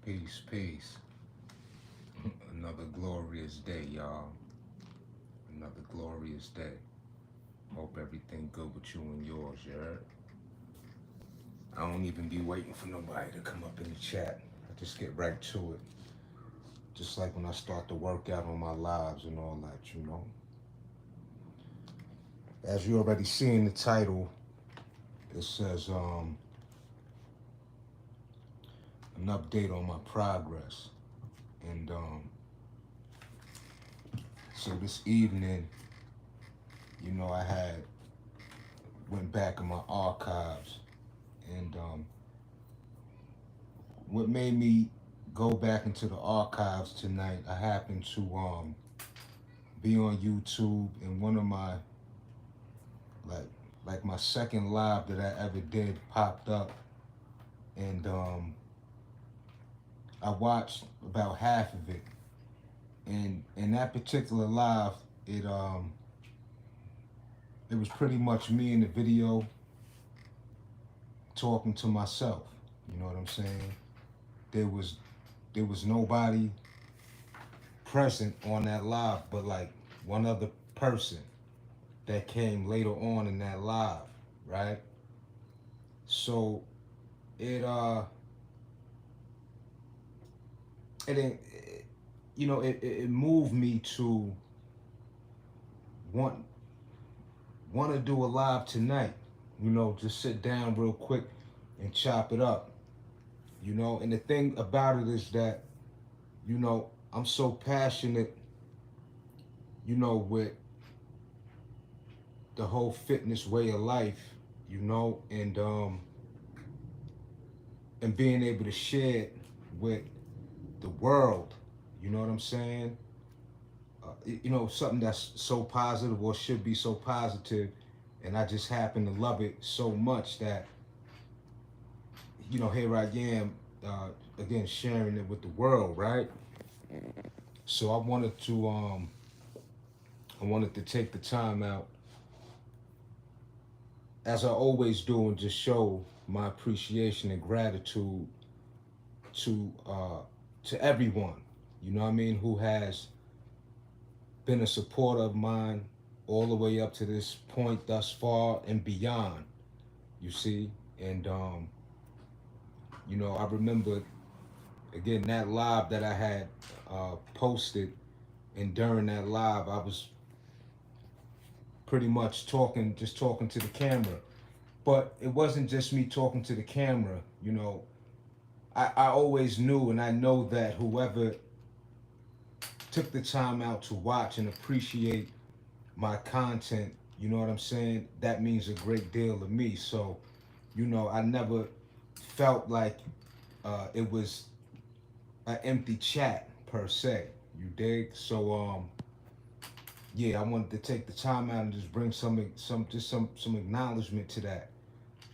Peace, peace. Another glorious day, y'all. Another glorious day. Hope everything good with you and yours, you heard? I don't even be waiting for nobody to come up in the chat. I just get right to it. Just like when I start to work out on my lives and all that. As you already see in the title, it says an update on my progress. And so this evening, I had went back in my archives, and what made me go back into the archives tonight, I happened to be on YouTube, and one of my like my second live that I ever did popped up, and I watched about half of it, and in that particular live, it was pretty much me in the video talking to myself. You know what I'm saying? There was there was nobody present on that live but like one other person that came later on in that live, right? So it it it moved me to want to do a live tonight. Just sit down real quick and chop it up. And the thing about it is that I'm so passionate, with the whole fitness way of life, and being able to share it with the world. You know what I'm saying? Something that's so positive or should be so positive, and I just happen to love it so much that here I am, again sharing it with the world, right? So I wanted to take the time out, as I always do, and just show my appreciation and gratitude to everyone, who has been a supporter of mine all the way up to this point thus far and beyond, you see. And I remember, again, that live that I had posted, and during that live I was pretty much just talking to the camera. But it wasn't just me talking to the camera. I always knew, and I know that whoever took the time out to watch and appreciate my content, you know what I'm saying, that means a great deal to me. So, I never felt like it was an empty chat per se. You dig? So yeah, I wanted to take the time out and just bring some acknowledgement to that,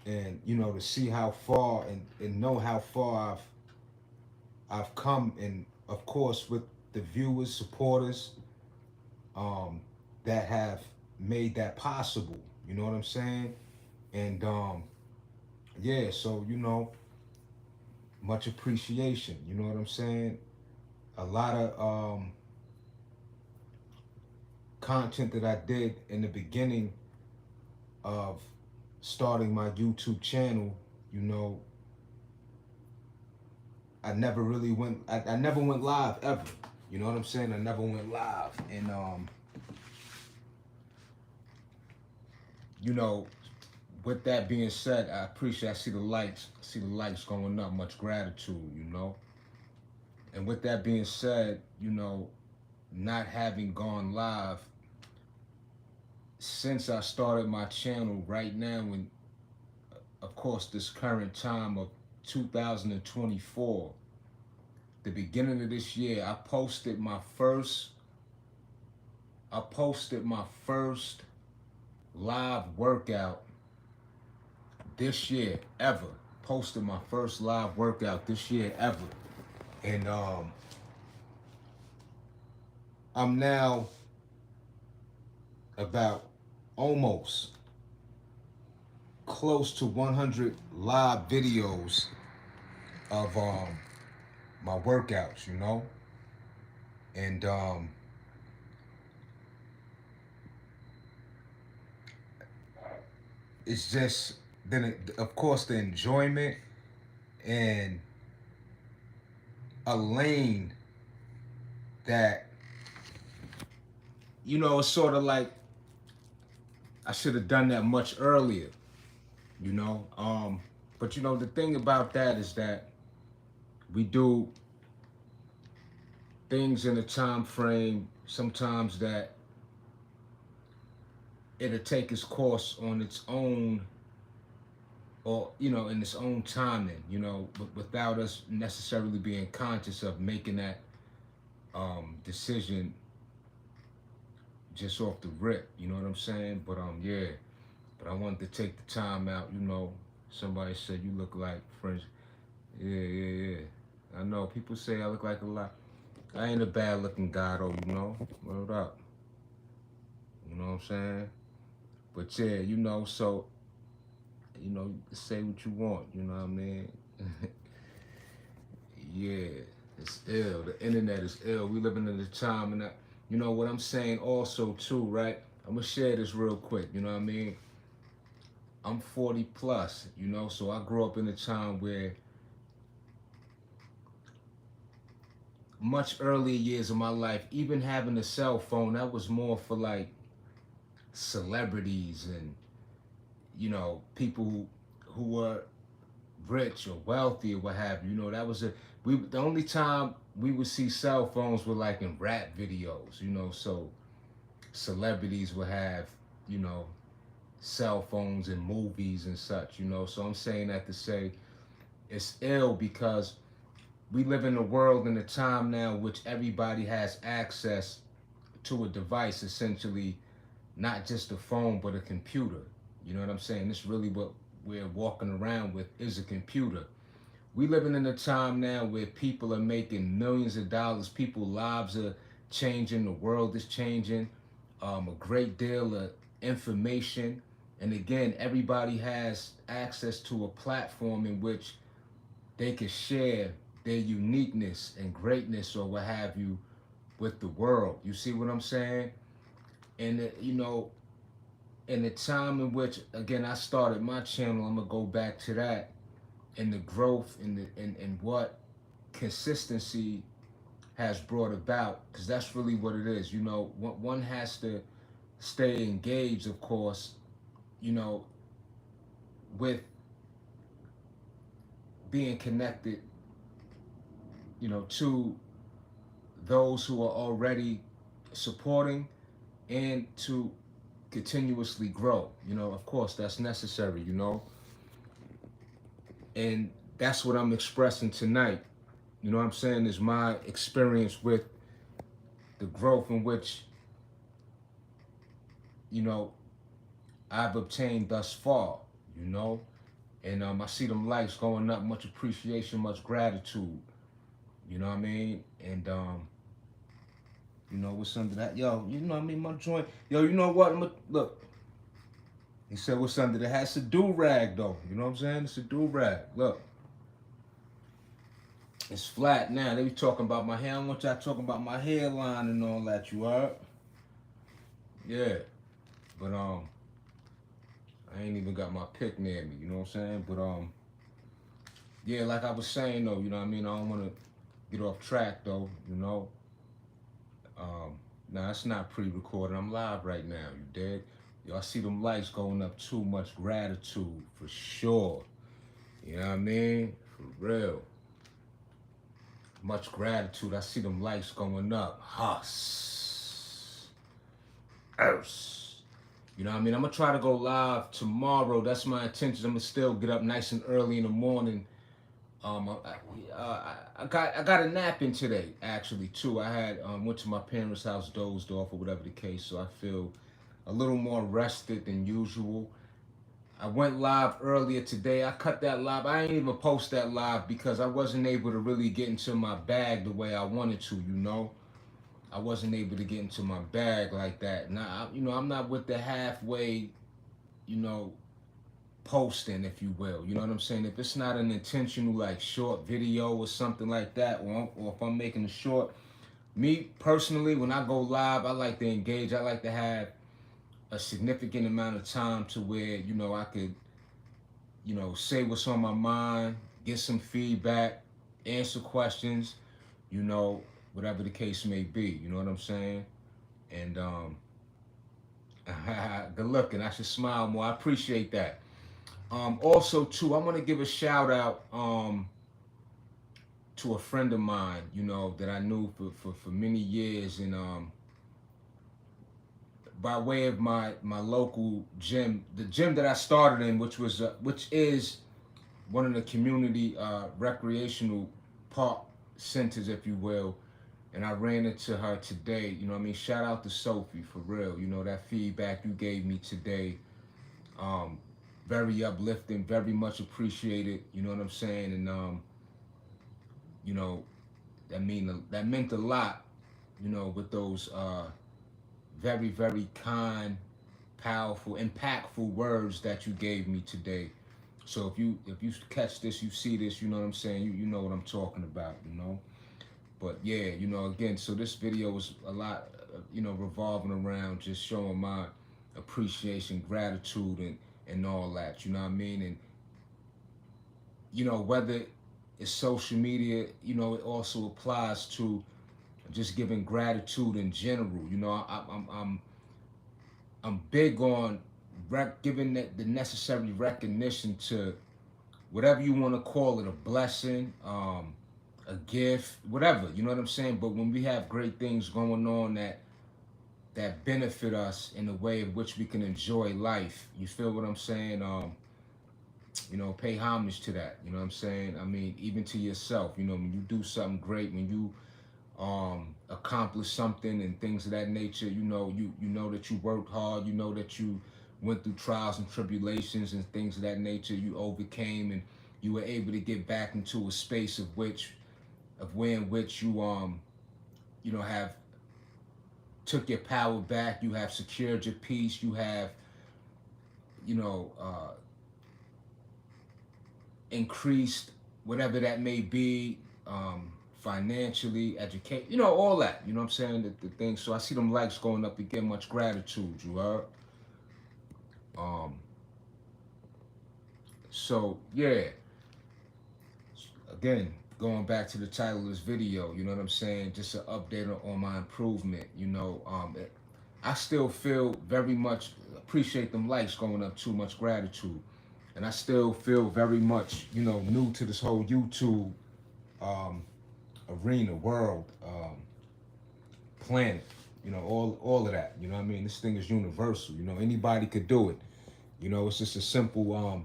and to see how far, and know how far I've come, and of course with the viewers, supporters, that have made that possible. You know what I'm saying? And yeah, so much appreciation. You know what I'm saying? A lot of content that I did in the beginning of starting my YouTube channel, I never really went. I never went live ever. You know what I'm saying? I never went live, and with that being said, I appreciate. I see the lights. I see the lights going up. Much gratitude. And with that being said, not having gone live since I started my channel right now, in, of course, this current time of 2024, the beginning of this year, I posted my first live workout this year ever. Posted my first live workout this year ever. And I'm now about almost close to 100 live videos of my workouts, and it's just then of course the enjoyment and a lane that it's sort of like I should have done that much earlier, you know. But the thing about that is that we do things in a time frame sometimes that it'll take its course on its own, or in its own timing, but without us necessarily being conscious of making that decision just off the rip. You know what I'm saying? But yeah. But I wanted to take the time out. Somebody said you look like French. Yeah. I know people say I look like a lot. I ain't a bad looking guy though. Word up. You know what I'm saying? But yeah, so you can say what you want. You know what I mean? Yeah, it's ill. The internet is ill. We living in a time, and what I'm saying also too, right? I'm gonna share this real quick. You know what I mean? I'm 40 plus, so I grew up in a time where much earlier years of my life, even having a cell phone, that was more for like celebrities and, people who were rich or wealthy or what have you. That was the only time we would see cell phones were like in rap videos, so celebrities would have, cell phones in movies and such, So I'm saying that to say it's ill because we live in a world and a time now which everybody has access to a device, essentially, not just a phone but a computer. You know what I'm saying? It's really what we're walking around with is a computer. We living in a time now where people are making millions of dollars. People's lives are changing. The world is changing. A great deal of information. And again, everybody has access to a platform in which they can share their uniqueness and greatness or what have you with the world. You see what I'm saying? And, in the time in which, again, I started my channel, I'm going to go back to that, and the growth and what consistency has brought about, because that's really what it is. One has to stay engaged, of course, with being connected, to those who are already supporting and to continuously grow. Of course, that's necessary, and that's what I'm expressing tonight. You know what I'm saying? Is my experience with the growth in which, I've obtained thus far, and I see them likes going up, much appreciation, much gratitude, you know what I mean? And what's under that? Yo, you know what I mean? My joint, yo, you know what? Look, he said what's under the hat? It's a do-rag though, you know what I'm saying? It's a do-rag. Look, it's flat now. They be talking about my hair. I don't want y'all talking about my hairline and all that, you heard? Yeah, but I ain't even got my pick near me, you know what I'm saying? But yeah, like I was saying though, you know what I mean? I don't want to get off track though, Nah, it's not pre-recorded. I'm live right now, you dig? Y'all see them lights going up too, much gratitude for sure. You know what I mean? For real. Much gratitude. I see them lights going up. Huss. Ers. You know what I mean? I'm going to try to go live tomorrow. That's my intention. I'm going to still get up nice and early in the morning. I got a nap in today, actually, too. I had went to my parents' house, dozed off or whatever the case, so I feel a little more rested than usual. I went live earlier today. I cut that live. I ain't even post that live because I wasn't able to really get into my bag the way I wanted to, I wasn't able to get into my bag like that. Now, I'm not with the halfway, posting, if you will. You know what I'm saying? If it's not an intentional like short video or something like that, or if I'm making a short, me personally, when I go live, I like to engage. I like to have a significant amount of time to where, you know, I could, you know, say what's on my mind, get some feedback, answer questions, you know, whatever the case may be. You know what I'm saying? And good looking. I should smile more. I appreciate that. Also, too, I want to give a shout out to a friend of mine, you know, that I knew for many years, and by way of my local gym, the gym that I started in, which is one of the community recreational park centers, if you will. And I ran into her today. You know what I mean? Shout out to Sophie, for real. You know, that feedback you gave me today, um, very uplifting, very much appreciated. You know what I'm saying? And you know, that meant a lot. You know, with those very, very kind, powerful, impactful words that you gave me today. So if you catch this, you see this, you know what I'm saying. You know what I'm talking about. You know. But yeah, you know, again, so this video was a lot, you know, revolving around just showing my appreciation, gratitude, and all that. You know what I mean? And you know, whether it's social media, you know, it also applies to just giving gratitude in general. You know, I'm big on giving the necessary recognition to whatever you want to call it, a blessing, a gift, whatever, you know what I'm saying? But when we have great things going on that benefit us in a way in which we can enjoy life, you feel what I'm saying? You know, pay homage to that, you know what I'm saying? I mean, even to yourself, you know, when you do something great, when you accomplish something and things of that nature, you know that you worked hard, you know that you went through trials and tribulations and things of that nature, you overcame, and you were able to get back into a space of where in which you know, have took your power back, you have secured your peace, you have, you know, increased whatever that may be, financially, educate, you know, all that, you know what I'm saying, the things. So I see them likes going up again, much gratitude, you heard? Um, so yeah, again, going back to the title of this video, you know what I'm saying, just an update on my improvement, you know. I still feel very much appreciate them likes going up too, much gratitude. And I still feel very much, you know, new to this whole YouTube um, arena, world, planet, you know, all of that. You know what I mean? This thing is universal. You know, anybody could do it. You know, it's just a simple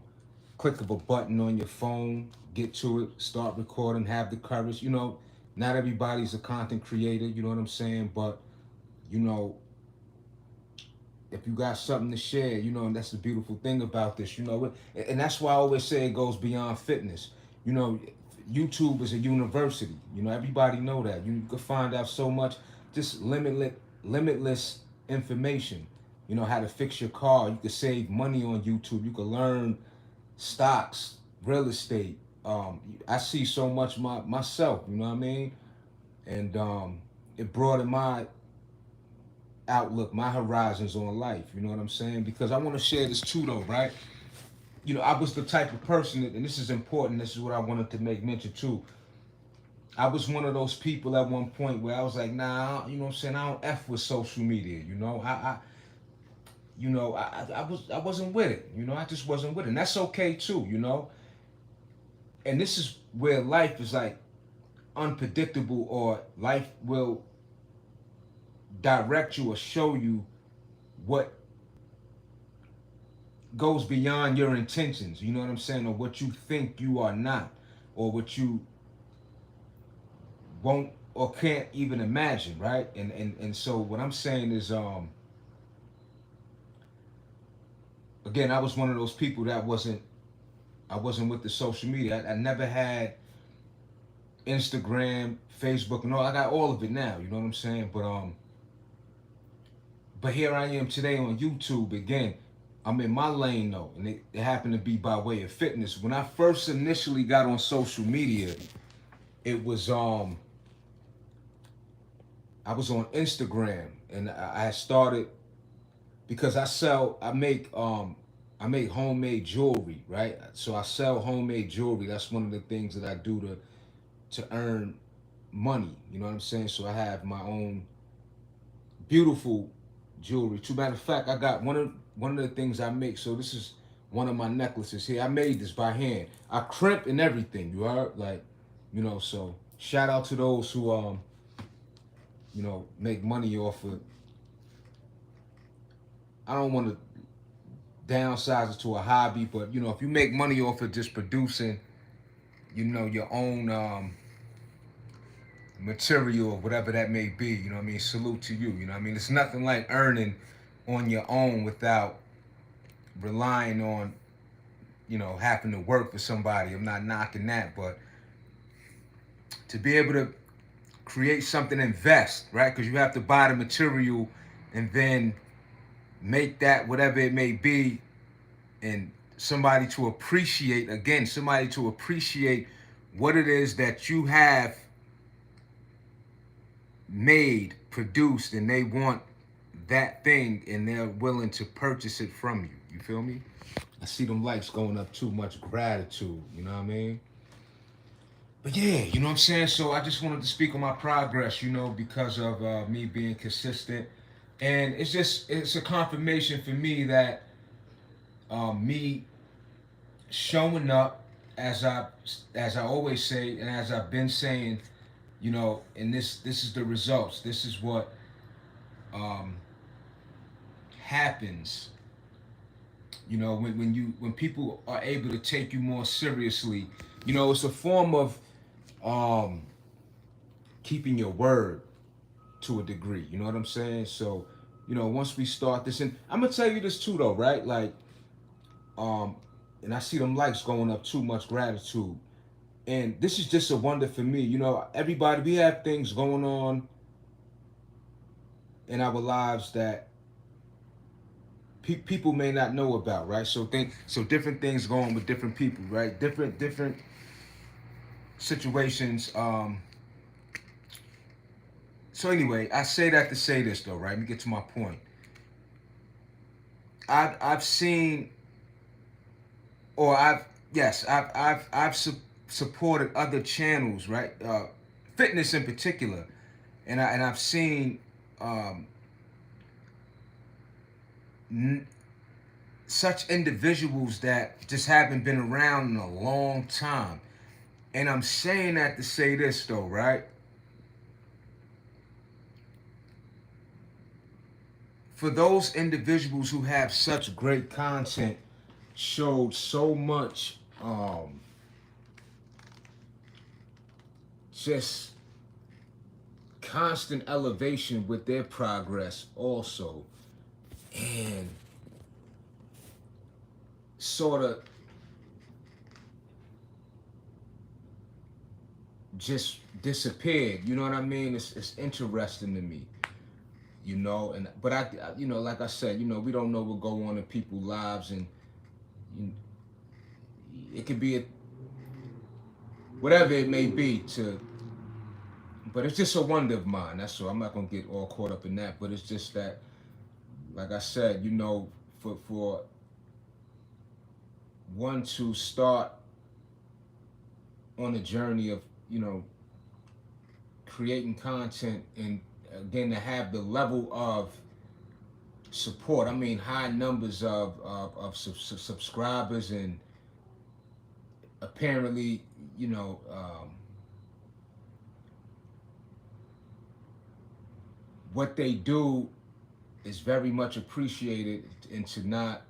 click of a button on your phone, get to it, start recording, have the courage. You know, not everybody's a content creator, you know what I'm saying? But, you know, if you got something to share, you know, and that's the beautiful thing about this, you know, and that's why I always say it goes beyond fitness. You know, YouTube is a university. You know, everybody know that. You can find out so much, just limitless information. You know, how to fix your car. You can save money on YouTube. You can learn stocks, real estate. I see so much myself. You know what I mean? And it broadened my outlook, my horizons on life. You know what I'm saying? Because I want to share this too, though, right? You know, I was the type of person, and this is important. This is what I wanted to make mention too. I was one of those people at one point where I was like, nah, you know what I'm saying? I don't f with social media. You know, I wasn't with it. You know, I just wasn't with it, and that's okay too. You know, and this is where life is like unpredictable, or life will direct you or show you what goes beyond your intentions, you know what I'm saying, or what you think you are not, or what you won't or can't even imagine, right? And so what I'm saying is, again, I was one of those people that I wasn't with the social media. I never had Instagram, Facebook, and all. I got all of it now, you know what I'm saying? But here I am today on YouTube again. I'm in my lane though, and it happened to be by way of fitness. When I first initially got on social media, it was I was on Instagram, and I started because I make homemade jewelry, right? So I sell homemade jewelry. That's one of the things that I do to earn money. You know what I'm saying? So I have my own beautiful jewelry. Too matter of fact, I got one of the things I make. So this is one of my necklaces here. I made this by hand. I crimp and everything. You heard? Like, you know. So shout out to those who you know, make money off of. I don't want to downsize it to a hobby, but you know, if you make money off of just producing, you know, your own material or whatever that may be, you know what I mean? Salute to you, you know what I mean? It's nothing like earning on your own without relying on, you know, having to work for somebody. I'm not knocking that, but to be able to create something, invest, right? Because you have to buy the material and then make that whatever it may be, and somebody to appreciate, again, somebody to appreciate what it is that you have made, produced, and they want that thing and they're willing to purchase it from you. You feel me? I see them likes going up too. Much gratitude, you know what I mean? But yeah, you know what I'm saying? So I just wanted to speak on my progress, you know, because of me being consistent. And it's a confirmation for me that me showing up as I always say and as I've been saying, you know, and this is the results. This is what um, happens. You know, when people are able to take you more seriously, you know, it's a form of um, keeping your word to a degree. You know what I'm saying? So, you know, once we start this, and I'm gonna tell you this too, though, right? Like, um, and I see them likes going up too. Much gratitude. And this is just a wonder for me. You know, everybody, we have things going on in our lives that people may not know about, right? So different things go on with different people, right? Different situations. So anyway, I say that to say this though, right? Let me get to my point. I've seen, or I've supported other channels, right? Fitness in particular, and I've seen um, such individuals that just haven't been around in a long time. And I'm saying that to say this though, right? For those individuals who have such great content, showed so much just constant elevation with their progress also, and sort of just disappeared. You know what I mean? It's interesting to me, you know. And but you know, like I said, you know, we don't know what go on in people's lives, and you, it could be whatever it may be. But it's just a wonder of mine. That's all. I'm not gonna get all caught up in that. But it's just that, like I said, you know, for one to start on a journey of, you know, creating content, and again to have the level of support. I mean, high numbers of subscribers, and apparently, you know, what they do is very much appreciated, and to not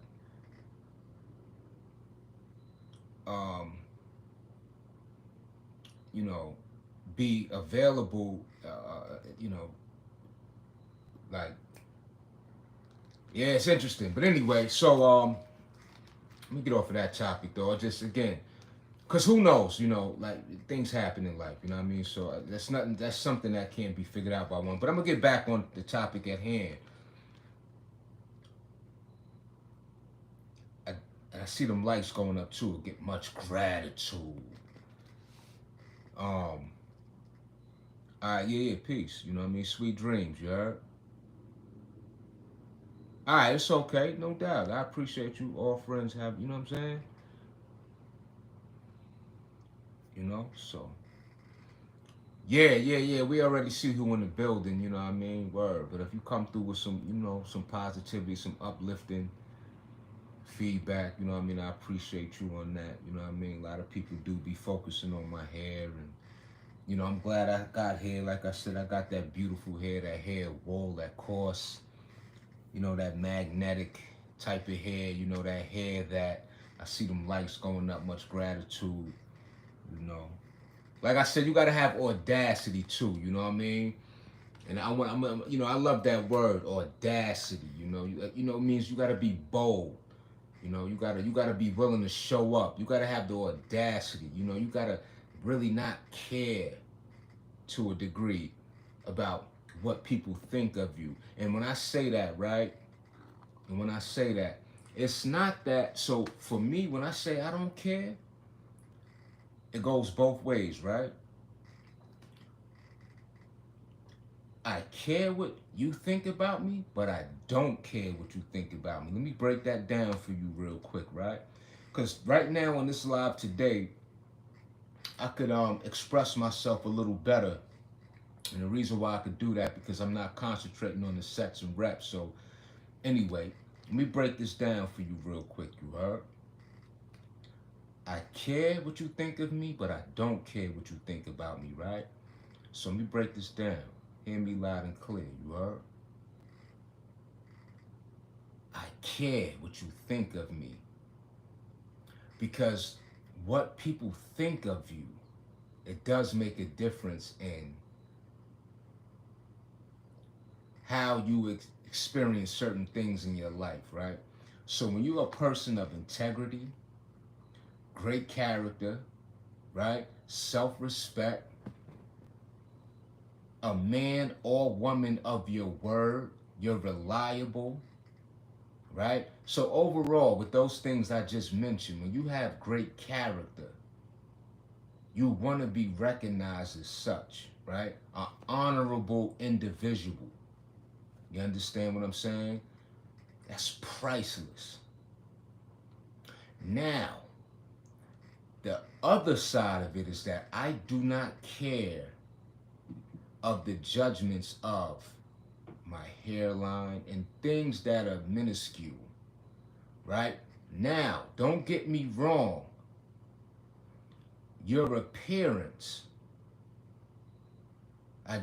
you know, be available, you know, like, yeah, it's interesting. But anyway, so let me get off of that topic though. Just again, because who knows, you know, like things happen in life, you know what I mean? So that's something that can't be figured out by one. But I'm gonna get back on the topic at hand. see them lights going up too. Get much gratitude. All right, yeah, peace. You know what I mean? Sweet dreams, you heard? All right, it's okay, no doubt. I appreciate you. All friends have, you know what I'm saying? You know, so. Yeah. We already see who in the building, you know what I mean? Word. But if you come through with some, you know, some positivity, some uplifting feedback, you know what I mean? I appreciate you on that. You know what I mean? A lot of people do be focusing on my hair and you know, I'm glad I got hair. Like I said, I got that beautiful hair, that hair wool, that coarse, you know, that magnetic type of hair, you know, that hair that I see them lights going up, much gratitude, you know. Like I said, you gotta have audacity too, you know what I mean? And you know, I love that word, audacity. You know, it means you gotta be bold. You know, you gotta be willing to show up. You gotta have the audacity. You know, you gotta really not care to a degree about what people think of you. And when I say that, right? And when I say that, it's not that. So for me, when I say I don't care, it goes both ways, right? I care what you think about me, but I don't care what you think about me. Let me break that down for you real quick, right? Because right now on this live today, I could express myself a little better. And the reason why I could do that because I'm not concentrating on the sets and reps. So anyway, let me break this down for you real quick, you heard? I care what you think of me, but I don't care what you think about me, right? So let me break this down. Hear me loud and clear, you heard? I care what you think of me. Because what people think of you, it does make a difference in how you experience certain things in your life, right? So when you're a person of integrity, great character, right? Self-respect, a man or woman of your word, you're reliable, right? So overall, with those things I just mentioned, when you have great character, you want to be recognized as such, right? An honorable individual. You understand what I'm saying? That's priceless. Now, the other side of it is that I do not care of the judgments of my hairline and things that are minuscule, right? Now, don't get me wrong. Your appearance, I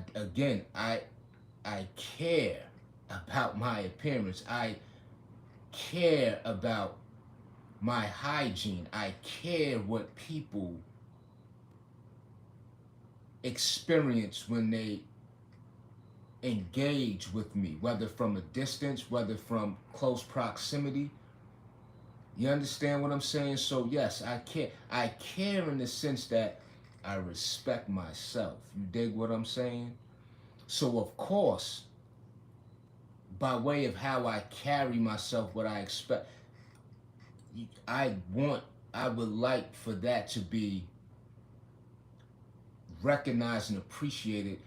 care about my appearance. I care about my hygiene. I care what people experience when they engage with me, whether from a distance, whether from close proximity. You understand what I'm saying? So yes, I care. I care in the sense that I respect myself. You dig what I'm saying? So of course, by way of how I carry myself, what I expect, I would like for that to be recognized and appreciated.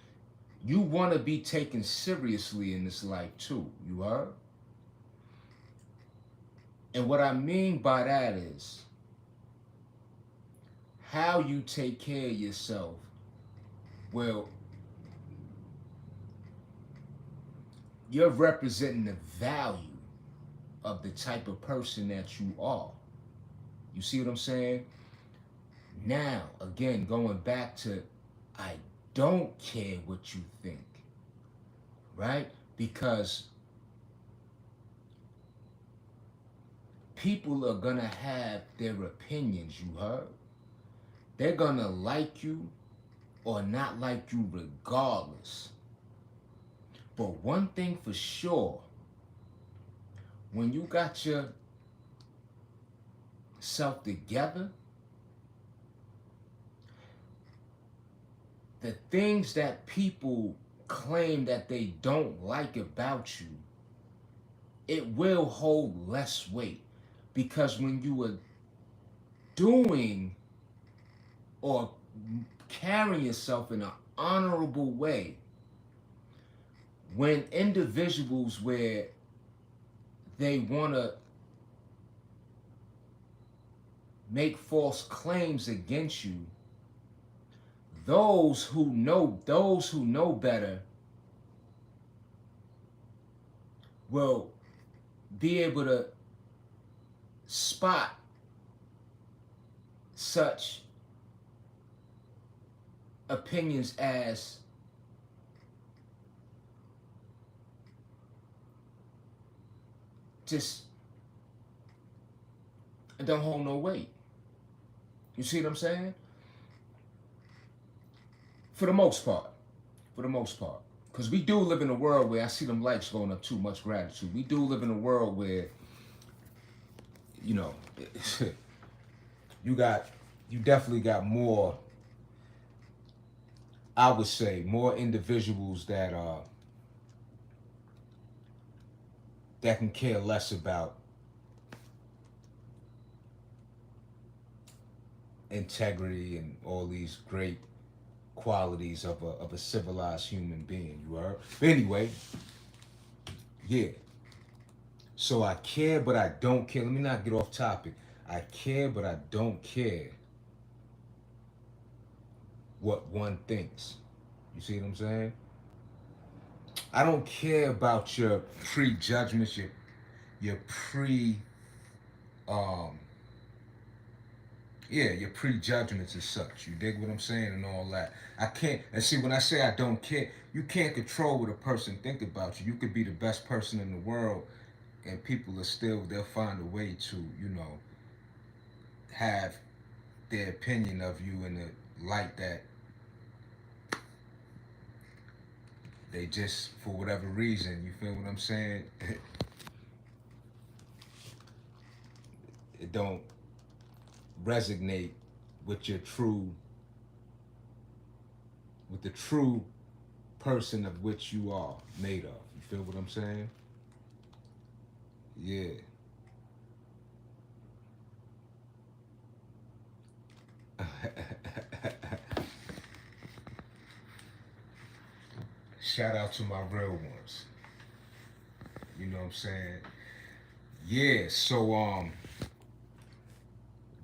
You want to be taken seriously in this life too, you heard? And what I mean by that is how you take care of yourself. Well, you're representing the value of the type of person that you are. You see what I'm saying? Now, again, going back to I don't care what you think, right? Because people are gonna have their opinions, you heard? They're gonna like you or not like you regardless. But one thing for sure, when you got yourself together, the things that people claim that they don't like about you, it will hold less weight Because when you are doing or carrying yourself in an honorable way, when individuals where they want to make false claims against you, those who know better will be able to spot such opinions as just don't hold no weight. You see what I'm saying? For the most part. For the most part. Because we do live in a world where I see them likes going up too much gratitude. We do live in a world where, you know, you definitely got more, I would say, more individuals that can care less about integrity and all these great qualities of a civilized human being. You heard? But anyway, yeah. So I care, but I don't care. Let me not get off topic. I care, but I don't care what one thinks. You see what I'm saying? I don't care about your prejudgments, your um your prejudgments and such. You dig what I'm saying and all that. I can't. And see, when I say I don't care, you can't control what a person think about you. You could be the best person in the world, and people they'll find a way to, have their opinion of you in the light that they just, for whatever reason, you feel what I'm saying? It don't resonate with with the true person of which you are made of. You feel what I'm saying? Yeah. Shout out to my real ones. You know what I'm saying? Yeah, so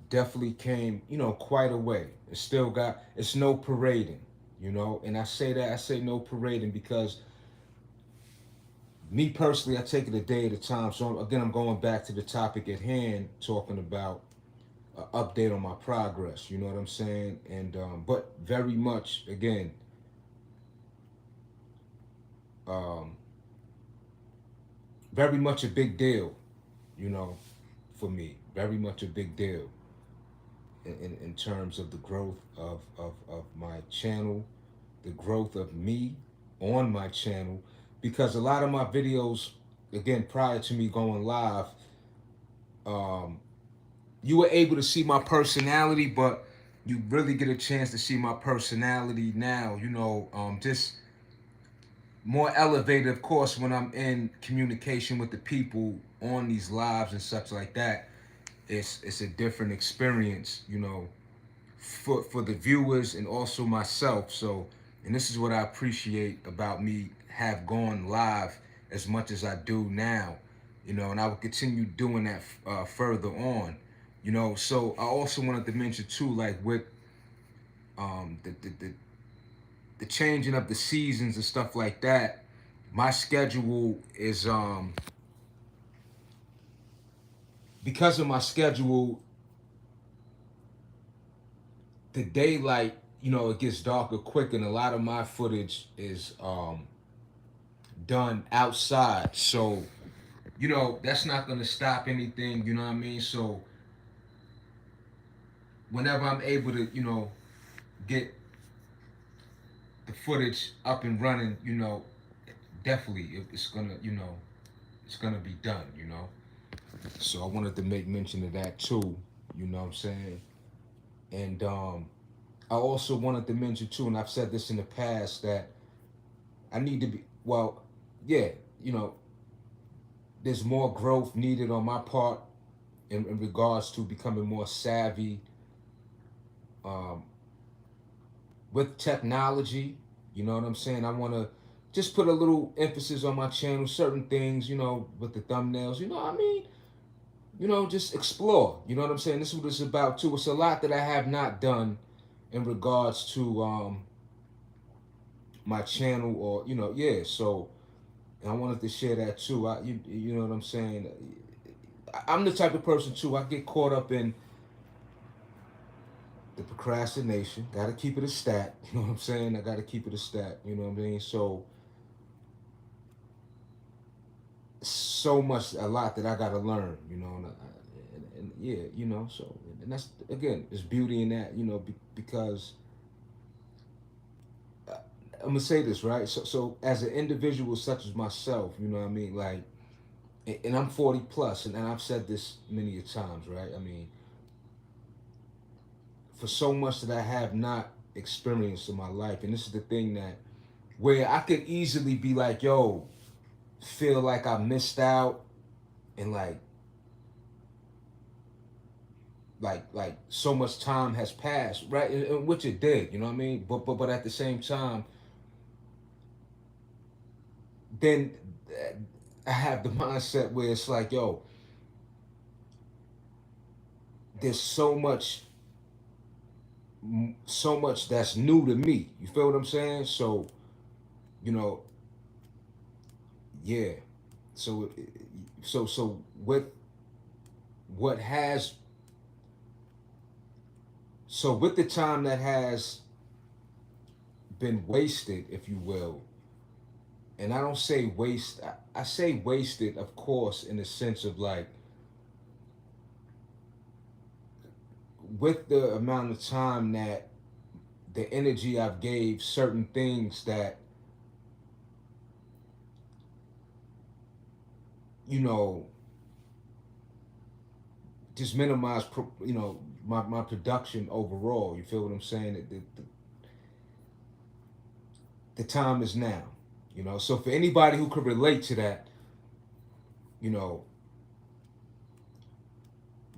definitely came, quite a way. It's no parading, and I say no parading because me personally, I take it a day at a time. So again, I'm going back to the topic at hand, talking about an update on my progress. You know what I'm saying? And but very much again, um, very much a big deal, for me. Very much a big deal in terms of the growth of my channel, the growth of me on my channel, because a lot of my videos, again, prior to me going live, you were able to see my personality, but you really get a chance to see my personality now, just more elevated, of course, when I'm in communication with the people on these lives and such like that. It's a different experience, for the viewers and also myself. So, and this is what I appreciate about me have gone live as much as I do now, and I will continue doing that further on, So I also wanted to mention too, like with the changing of the seasons and stuff like that. My schedule is because of my schedule, the daylight, it gets darker quick, and a lot of my footage is done outside. So, that's not gonna stop anything, you know what I mean? So whenever I'm able to, get the footage up and running, definitely it's gonna be done, So I wanted to make mention of that too, you know what I'm saying? And I also wanted to mention too, and I've said this in the past, that I need to be, yeah, there's more growth needed on my part in regards to becoming more savvy um, with technology. You know what I'm saying? I want to just put a little emphasis on my channel, certain things, with the thumbnails. Just explore. You know what I'm saying? This is what it's about too. It's a lot that I have not done in regards to my channel, or yeah. So I wanted to share that too. You know what I'm saying? I'm the type of person too. I get caught up in the procrastination. Got to keep it a stat. You know what I'm saying? I got to keep it a stat. You know what I mean? So much, a lot that I got to learn. And yeah, so, and that's, again, there's beauty in that. Because I'm gonna say this, right. So as an individual such as myself, you know what I mean, like, and I'm 40 plus, and I've said this many a times, right. I mean, for so much that I have not experienced in my life, and this is the thing, that where I could easily be like, yo, feel like I missed out, and like so much time has passed, right? And which it did, you know what I mean? But at the same time, then I have the mindset where it's like, yo, there's so much that's new to me. You feel what I'm saying? So, you know, yeah. So, so with what has, so with the time that has been wasted, if you will, and I don't say waste, I say wasted, of course, in the sense of like, with the amount of time that the energy I've gave certain things that, you know, just minimize, my production overall. You feel what I'm saying? The time is now. So for anybody who could relate to that, you know,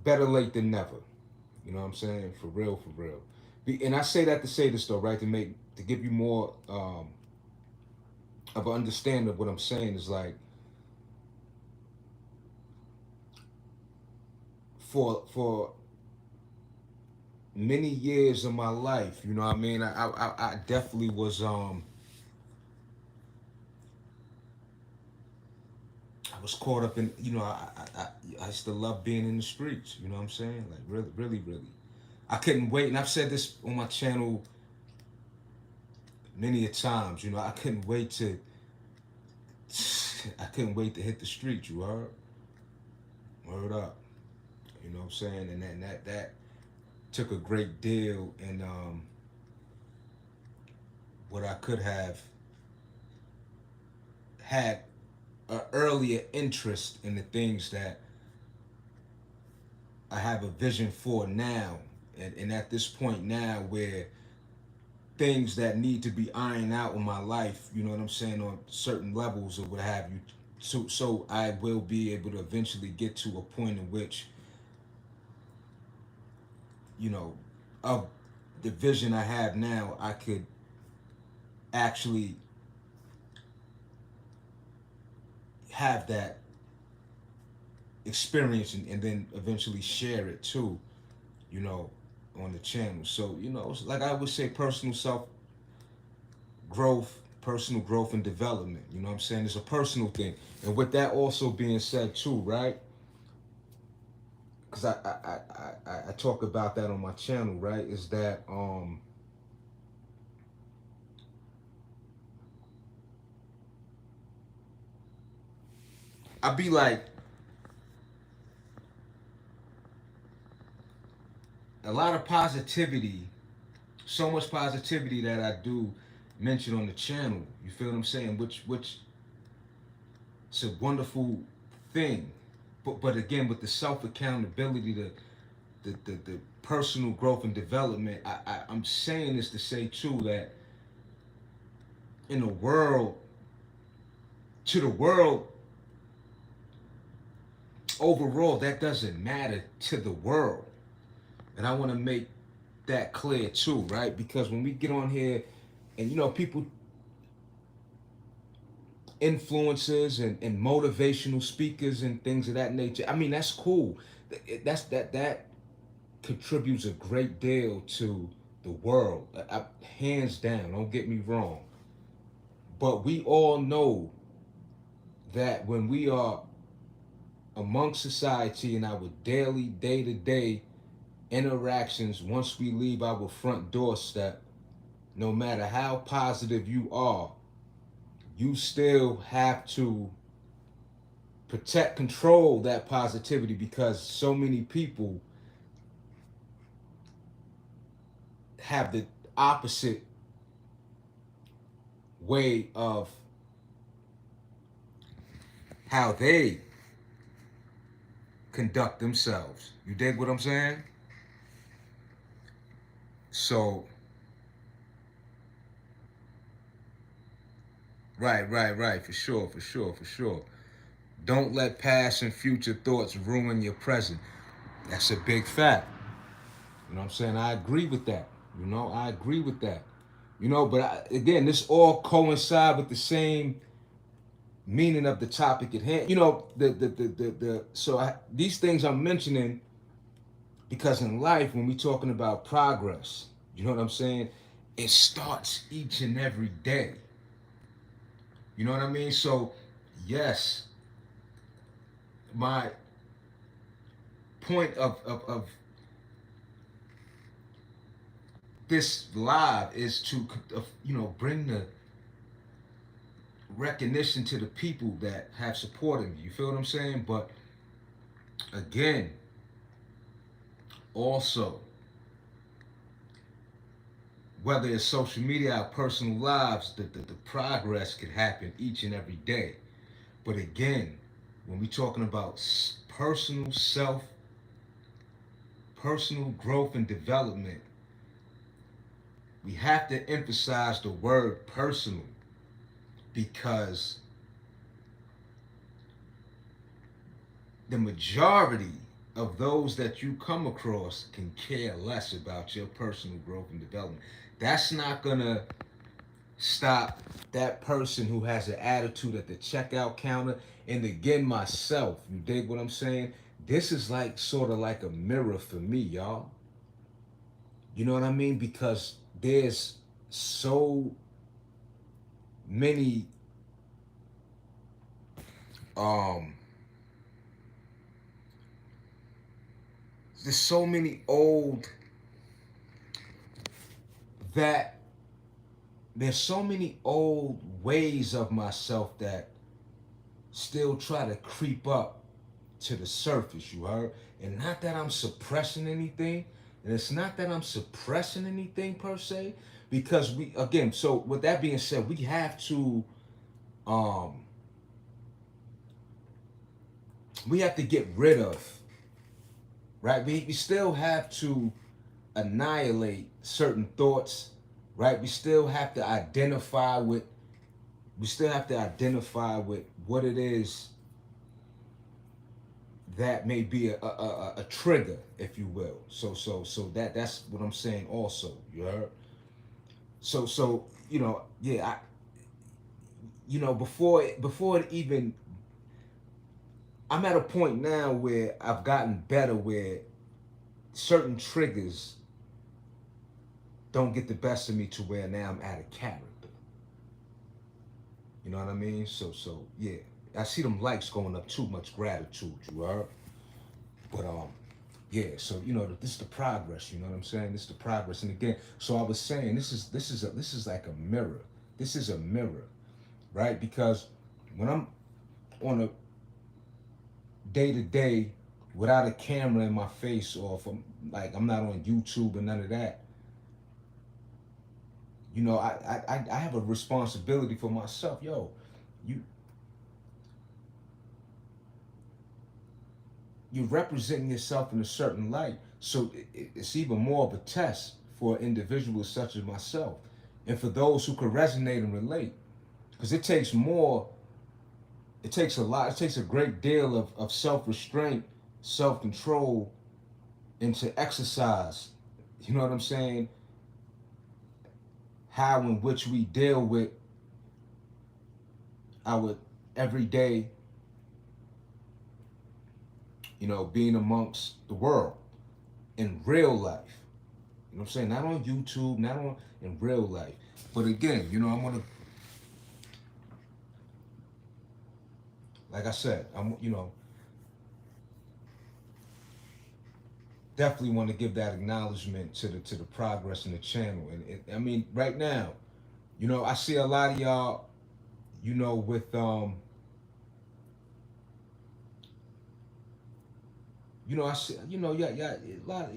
better late than never. You know what I'm saying? For real, for real. And I say that to say this though, right? To give you more of an understanding of what I'm saying, is like, for many years of my life, you know what I mean? I definitely was I was caught up in, I used to love being in the streets. You know what I'm saying? Like, really, really, really. I couldn't wait, and I've said this on my channel many a times. I couldn't wait to I couldn't wait to hit the streets. You heard? Word up. You know what I'm saying? And that took a great deal in what I could have had an earlier interest in the things that I have a vision for now. And at this point now, where things that need to be ironed out in my life, you know what I'm saying, on certain levels or what have you. So I will be able to eventually get to a point in which, you know, of the vision I have now, I could actually have that experience, and then eventually share it too, you know, on the channel. So, it's like I would say, personal growth and development. You know what I'm saying? It's a personal thing. And with that also being said too, right? Because I talk about that on my channel, right? Is that I be like, a lot of positivity, so much positivity that I do mention on the channel. You feel what I'm saying? Which it's a wonderful thing. But again, with the self accountability, the personal growth and development, I'm saying this to say too, that in the world, to the world, overall, that doesn't matter to the world. And I want to make that clear too, right? Because when we get on here and, people, influencers and motivational speakers and things of that nature, I mean, that's cool. That contributes a great deal to the world, hands down, don't get me wrong. But we all know that when we are amongst society in our daily, day to day interactions, once we leave our front doorstep, no matter how positive you are, you still have to protect, control that positivity, because so many people have the opposite way of how they conduct themselves. You dig what I'm saying? So, right, for sure, for sure. Don't let past and future thoughts ruin your present. That's a big fact. You know what I'm saying? I agree with that. I agree with that. But again, this all coincide with the same meaning of the topic at hand. These things I'm mentioning because in life, when we're talking about progress, you know what I'm saying? It starts each and every day. You know what I mean? So, yes, my point of this live is to, bring the recognition to the people that have supported me. You feel what I'm saying? But again, also, whether it's social media, our personal lives, the progress could happen each and every day. But again, when we're talking about personal self, personal growth and development, we have to emphasize the word personal, because the majority of those that you come across can care less about your personal growth and development. That's not gonna stop that person who has an attitude at the checkout counter. And again, myself, you dig what I'm saying? This is like sort of like a mirror for me, y'all. You know what I mean? Because there's so many um there's so many old that there's so many old ways of myself that still try to creep up to the surface, you heard? And not that I'm suppressing anything, and it's not that I'm suppressing anything per se, because so with that being said, we have to um we have to get rid of, right? We still have to annihilate certain thoughts, right? We still have to identify with what it is that may be a trigger, if you will. That's what I'm saying also, you heard? Yeah, before it even, I'm at a point now where I've gotten better, where certain triggers don't get the best of me, to where now I'm out of character. You know what I mean? Yeah. I see them likes going up, too much gratitude, you heard? But yeah, so this is the progress, you know what I'm saying? This is the progress. And again, so I was saying this is like a mirror. This is a mirror, right? Because when I'm on a day to day without a camera in my face, or if I'm not on YouTube and none of that, I have a responsibility for myself. Yo, you you're representing yourself in a certain light, so it's even more of a test for individuals such as myself, and for those who could resonate and relate, because it takes more it takes a lot. It takes a great deal of self-restraint, self-control, and to exercise. You know what I'm saying? How in which we deal with our everyday, being amongst the world in real life. You know what I'm saying? Not on YouTube, not on in real life. But again, I'm gonna, like I said, definitely want to give that acknowledgement to the progress in the channel. And I mean, right now, I see a lot of y'all, with I see, yeah, a lot,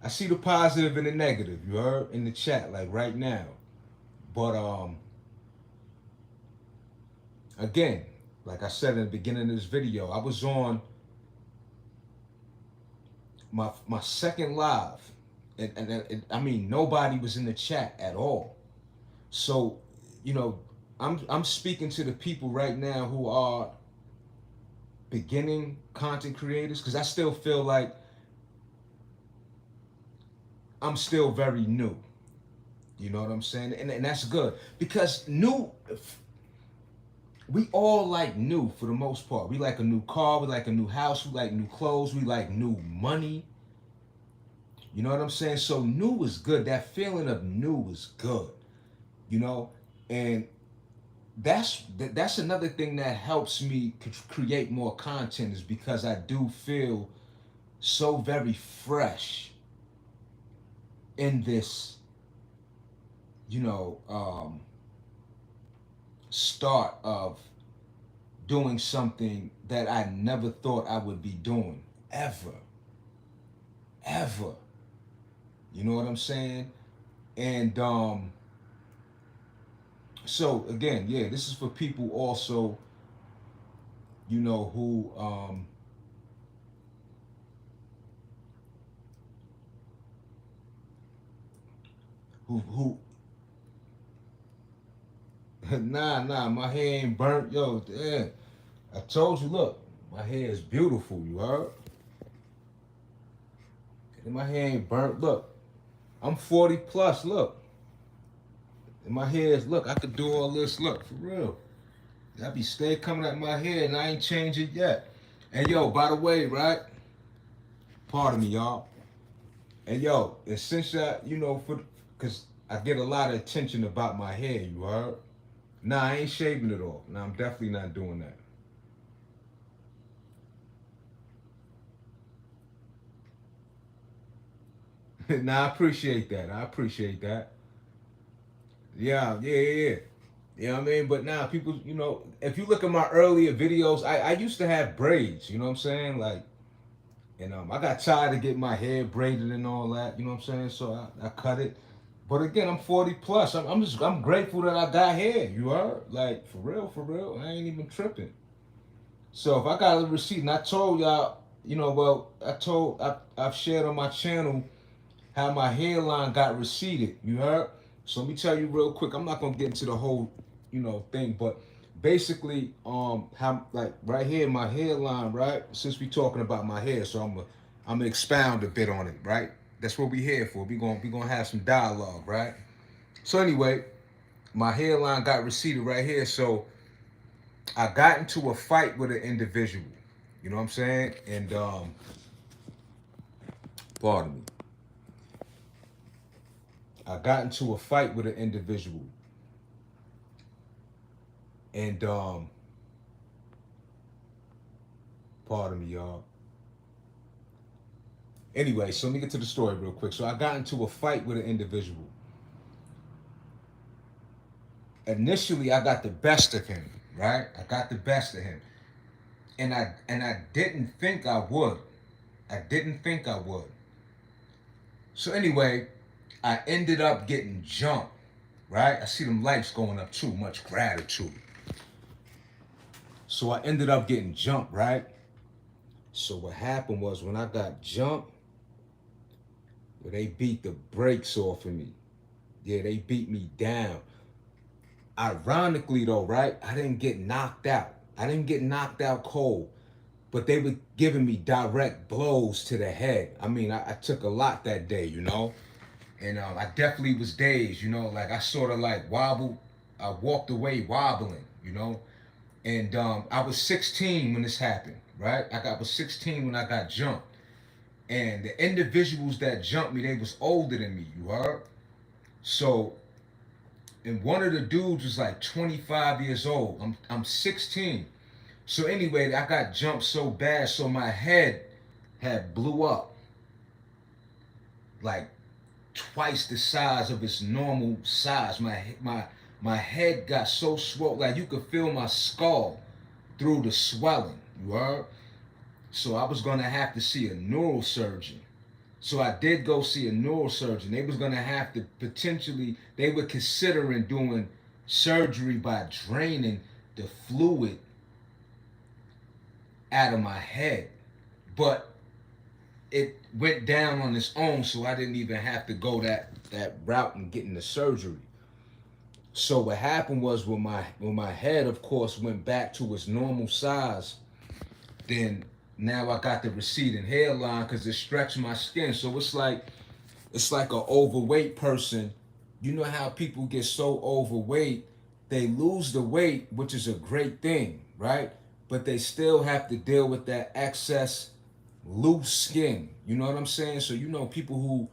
I see the positive and the negative. You heard in the chat, like right now. But again, like I said in the beginning of this video, I was on my second live, and I mean nobody was in the chat at all. So, you know, I'm speaking to the people right now who are beginning content creators, because I still feel like I'm still very new. You know what I'm saying? And that's good, because we all like new for the most part. We like a new car, we like a new house, we like new clothes, we like new money. You know what I'm saying? So new is good. That feeling of new is good. You know, and that's another thing that helps me create more content, is because I do feel so very fresh in this, you know, start of doing something that I never thought I would be doing ever, ever. You know what I'm saying? And so again, yeah, this is for people also, who nah, my hair ain't burnt. Yo, damn. I told you, look, my hair is beautiful, you heard? And my hair ain't burnt. Look, I'm 40 plus, look. And my hair is, look, I could do all this, look, for real. I be stay coming at my hair and I ain't changed it yet. And yo, by the way, right? Pardon me, y'all. And yo, and since cause I get a lot of attention about my hair, you heard? Nah, I ain't shaving it off. Nah, I'm definitely not doing that. Nah, I appreciate that. I appreciate that. Yeah. You know what I mean? But now people, if you look at my earlier videos, I used to have braids, you know what I'm saying? Like, and I got tired of getting my hair braided and all that, you know what I'm saying? So I cut it. But again, I'm 40 plus. I'm grateful that I got hair, you heard? Like, for real, I ain't even tripping. So if I got a receipt, and I told y'all, I've shared on my channel how my hairline got receded, you heard? So let me tell you real quick. I'm not gonna get into the whole, thing, but basically, how, like, right here, my hairline, right? Since we talking about my hair, so I'm gonna expound a bit on it, right? That's what we here for. We gonna have some dialogue, right? So anyway, my hairline got receded right here, so I got into a fight with an individual. You know what I'm saying? And pardon me. I got into a fight with an individual, and pardon me, y'all. Anyway, so let me get to the story real quick. So I got into a fight with an individual. Initially, I got the best of him, right? I got the best of him, and I didn't think I would. I didn't think I would. So anyway, I ended up getting jumped, right? I see them lights going up too. Much gratitude. So I ended up getting jumped, right? So what happened was, when I got jumped, they beat the brakes off of me. Yeah, they beat me down. Ironically though, right? I didn't get knocked out. I didn't get knocked out cold, but they were giving me direct blows to the head. I mean, I took a lot that day, you know, and I definitely was dazed, you know, like I sort of like wobbled. I walked away wobbling, you know, and I was 16 when this happened, right? I was 16 when I got jumped, and the individuals that jumped me, they was older than me. You heard? So, and one of the dudes was like 25 years old. I'm 16. So anyway, I got jumped so bad, so my head had blew up like twice the size of its normal size. My head got so swollen, like you could feel my skull through the swelling. You heard? So I was gonna have to see a neurosurgeon. So I did go see a neurosurgeon. They was gonna have to potentially, they were considering doing surgery by draining the fluid out of my head. But it went down on its own, so I didn't even have to go that route and getting the surgery. So what happened was when my head, of course, went back to its normal size, then now I got the receding hairline because it stretched my skin. So it's like an overweight person. You know how people get so overweight, they lose the weight, which is a great thing, right? But they still have to deal with that excess loose skin. You know what I'm saying? So you know people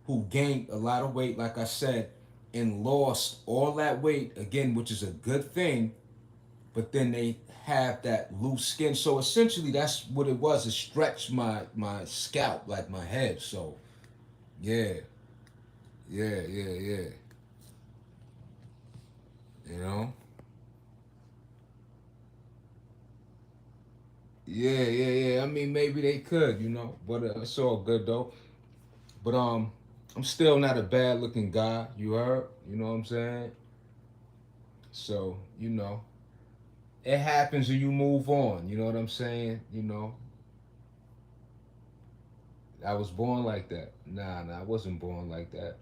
who gained a lot of weight, like I said, and lost all that weight again, which is a good thing, but then they have that loose skin. So essentially that's what it was. It stretched my scalp, like my head. So yeah, yeah. You know? Yeah. I mean maybe they could, you know, but it's all good though. But I'm still not a bad looking guy, you heard? You know what I'm saying? So, you know, it happens and you move on, you know what I'm saying? You know, I was born like that. Nah, I wasn't born like that.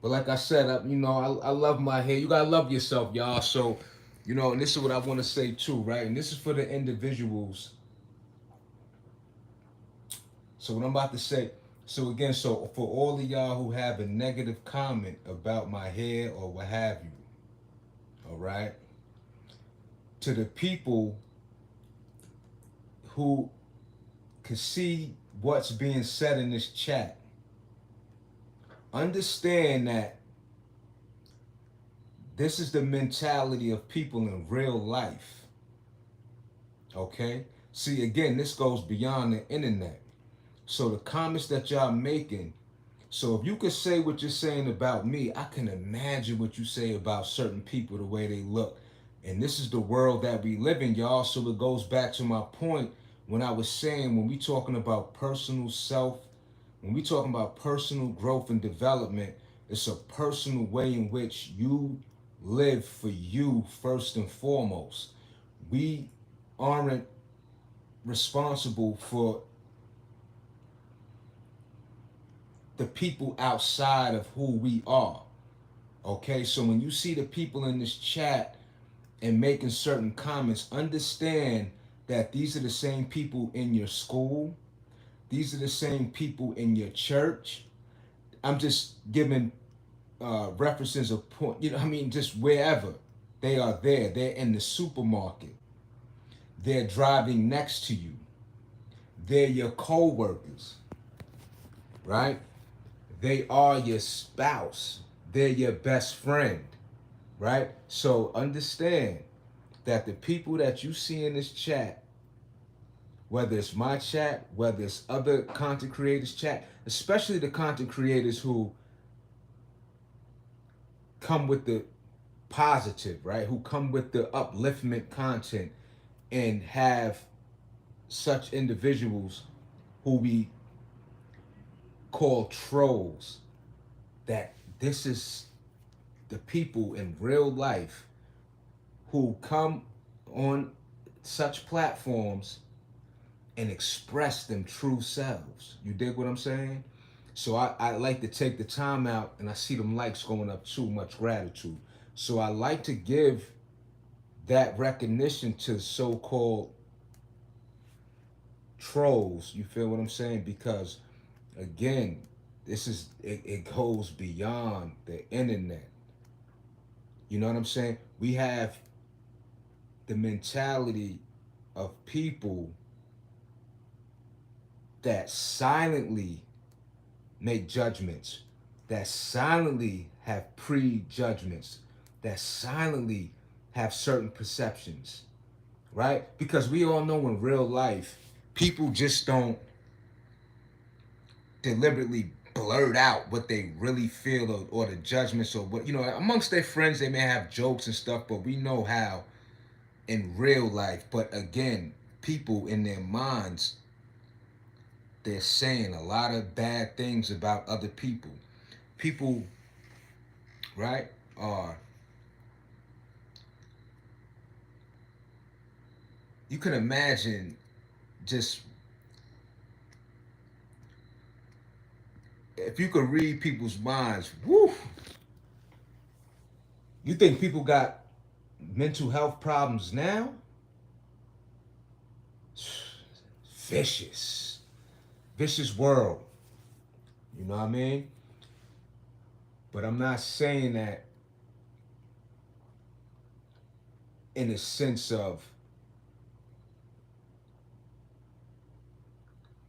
But like I said, you know, I love my hair. You gotta love yourself, y'all. So, you know, and this is what I want to say too, right? And this is for the individuals. So what I'm about to say. So again, so for all of y'all who have a negative comment about my hair or what have you, all right? To the people who can see what's being said in this chat, understand that this is the mentality of people in real life. Okay? See, again, this goes beyond the internet. So the comments that y'all making, so if you could say what you're saying about me, I can imagine what you say about certain people, the way they look. And this is the world that we live in, y'all. So it goes back to my point when I was saying when we talking about personal self, when we talking about personal growth and development, it's a personal way in which you live for you first and foremost. We aren't responsible for the people outside of who we are. Okay, so when you see the people in this chat and making certain comments, understand that these are the same people in your school, these are the same people in your church. I'm just giving references of point, you know, I mean, just wherever they are there. They're in the supermarket. They're driving next to you. They're your co-workers, right? They are your spouse. They're your best friend, right? So understand that the people that you see in this chat, whether it's my chat, whether it's other content creators' chat, especially the content creators who come with the positive, right? Who come with the upliftment content and have such individuals who we call trolls, that this is the people in real life who come on such platforms and express them true selves. You dig what I'm saying? So I like to take the time out, and I see them likes going up too, much gratitude. So I like to give that recognition to so-called trolls. You feel what I'm saying? Because again, it goes beyond the internet. You know what I'm saying? We have the mentality of people that silently make judgments, that silently have prejudgments, that silently have certain perceptions, right? Because we all know in real life, people just don't deliberately blurt out what they really feel, or the judgments, or what, amongst their friends, they may have jokes and stuff, but we know how in real life. But again, people in their minds, they're saying a lot of bad things about other people. People, right, are, you can imagine just, if you could read people's minds, woo, you think people got mental health problems now? Vicious. Vicious world. You know what I mean? But I'm not saying that in a sense of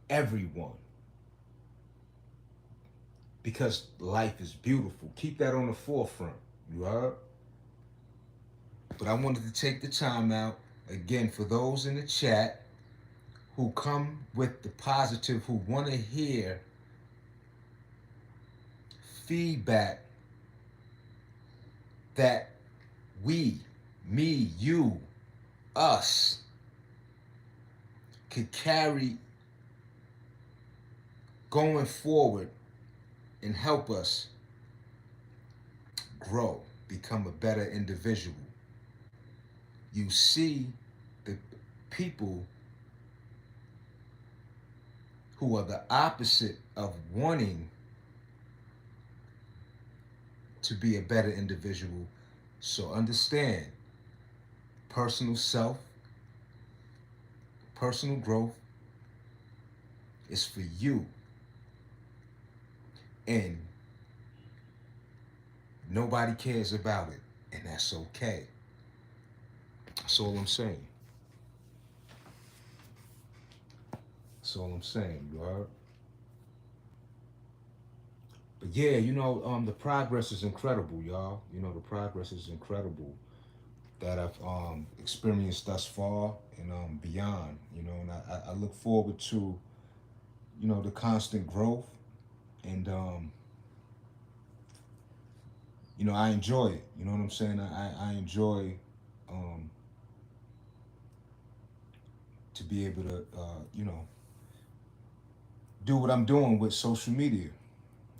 everyone. Because life is beautiful. Keep that on the forefront. You heard? But I wanted to take the time out, again, for those in the chat who come with the positive, who want to hear feedback that we, me, you, us, could carry going forward and help us grow, become a better individual. You see the people who are the opposite of wanting to be a better individual. So understand, personal self, personal growth is for you. And nobody cares about it. And that's okay. That's all I'm saying. That's all I'm saying, you heard? But yeah, the progress is incredible, y'all. The progress is incredible that I've experienced thus far, and beyond. And I look forward to, the constant growth, and I enjoy it. You know what I'm saying? I enjoy to be able to do what I'm doing with social media.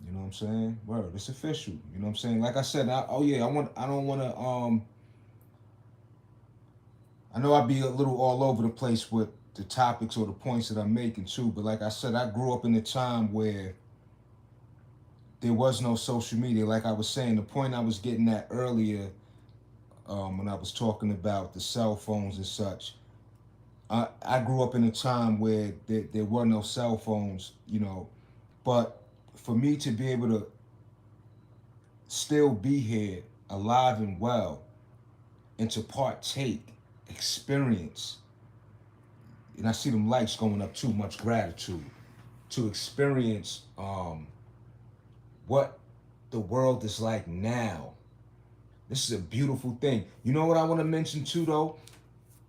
You know what I'm saying? Word, it's official. You know what I'm saying? Like I said, I don't want to I know I'd be a little all over the place with the topics or the points that I'm making too, but like I said, I grew up in a time where there was no social media. Like I was saying, the point I was getting at earlier, when I was talking about the cell phones and such, I grew up in a time where there were no cell phones, but for me to be able to still be here, alive and well, and to partake, experience, and I see them likes going up too, much gratitude, to experience what the world is like now. This is a beautiful thing. You know what I want to mention too, though?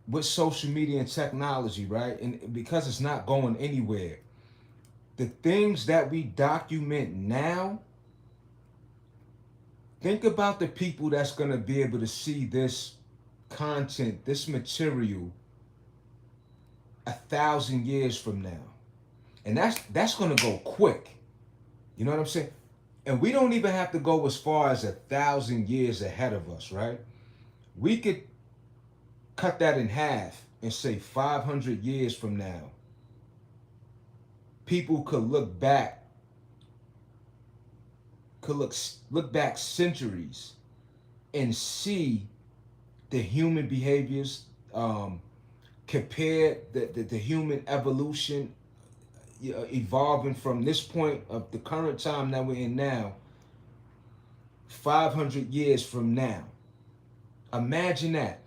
With social media and technology, right? And because it's not going anywhere, the things that we document now, think about the people that's going to be able to see this content, this material 1,000 years from now. And that's going to go quick. You know what I'm saying? And we don't even have to go as far as 1,000 years ahead of us, right? We could cut that in half and say 500 years from now, people could look back could look back centuries and see the human behaviors, compare the human evolution, evolving from this point of the current time that we're in now, 500 years from now. Imagine that.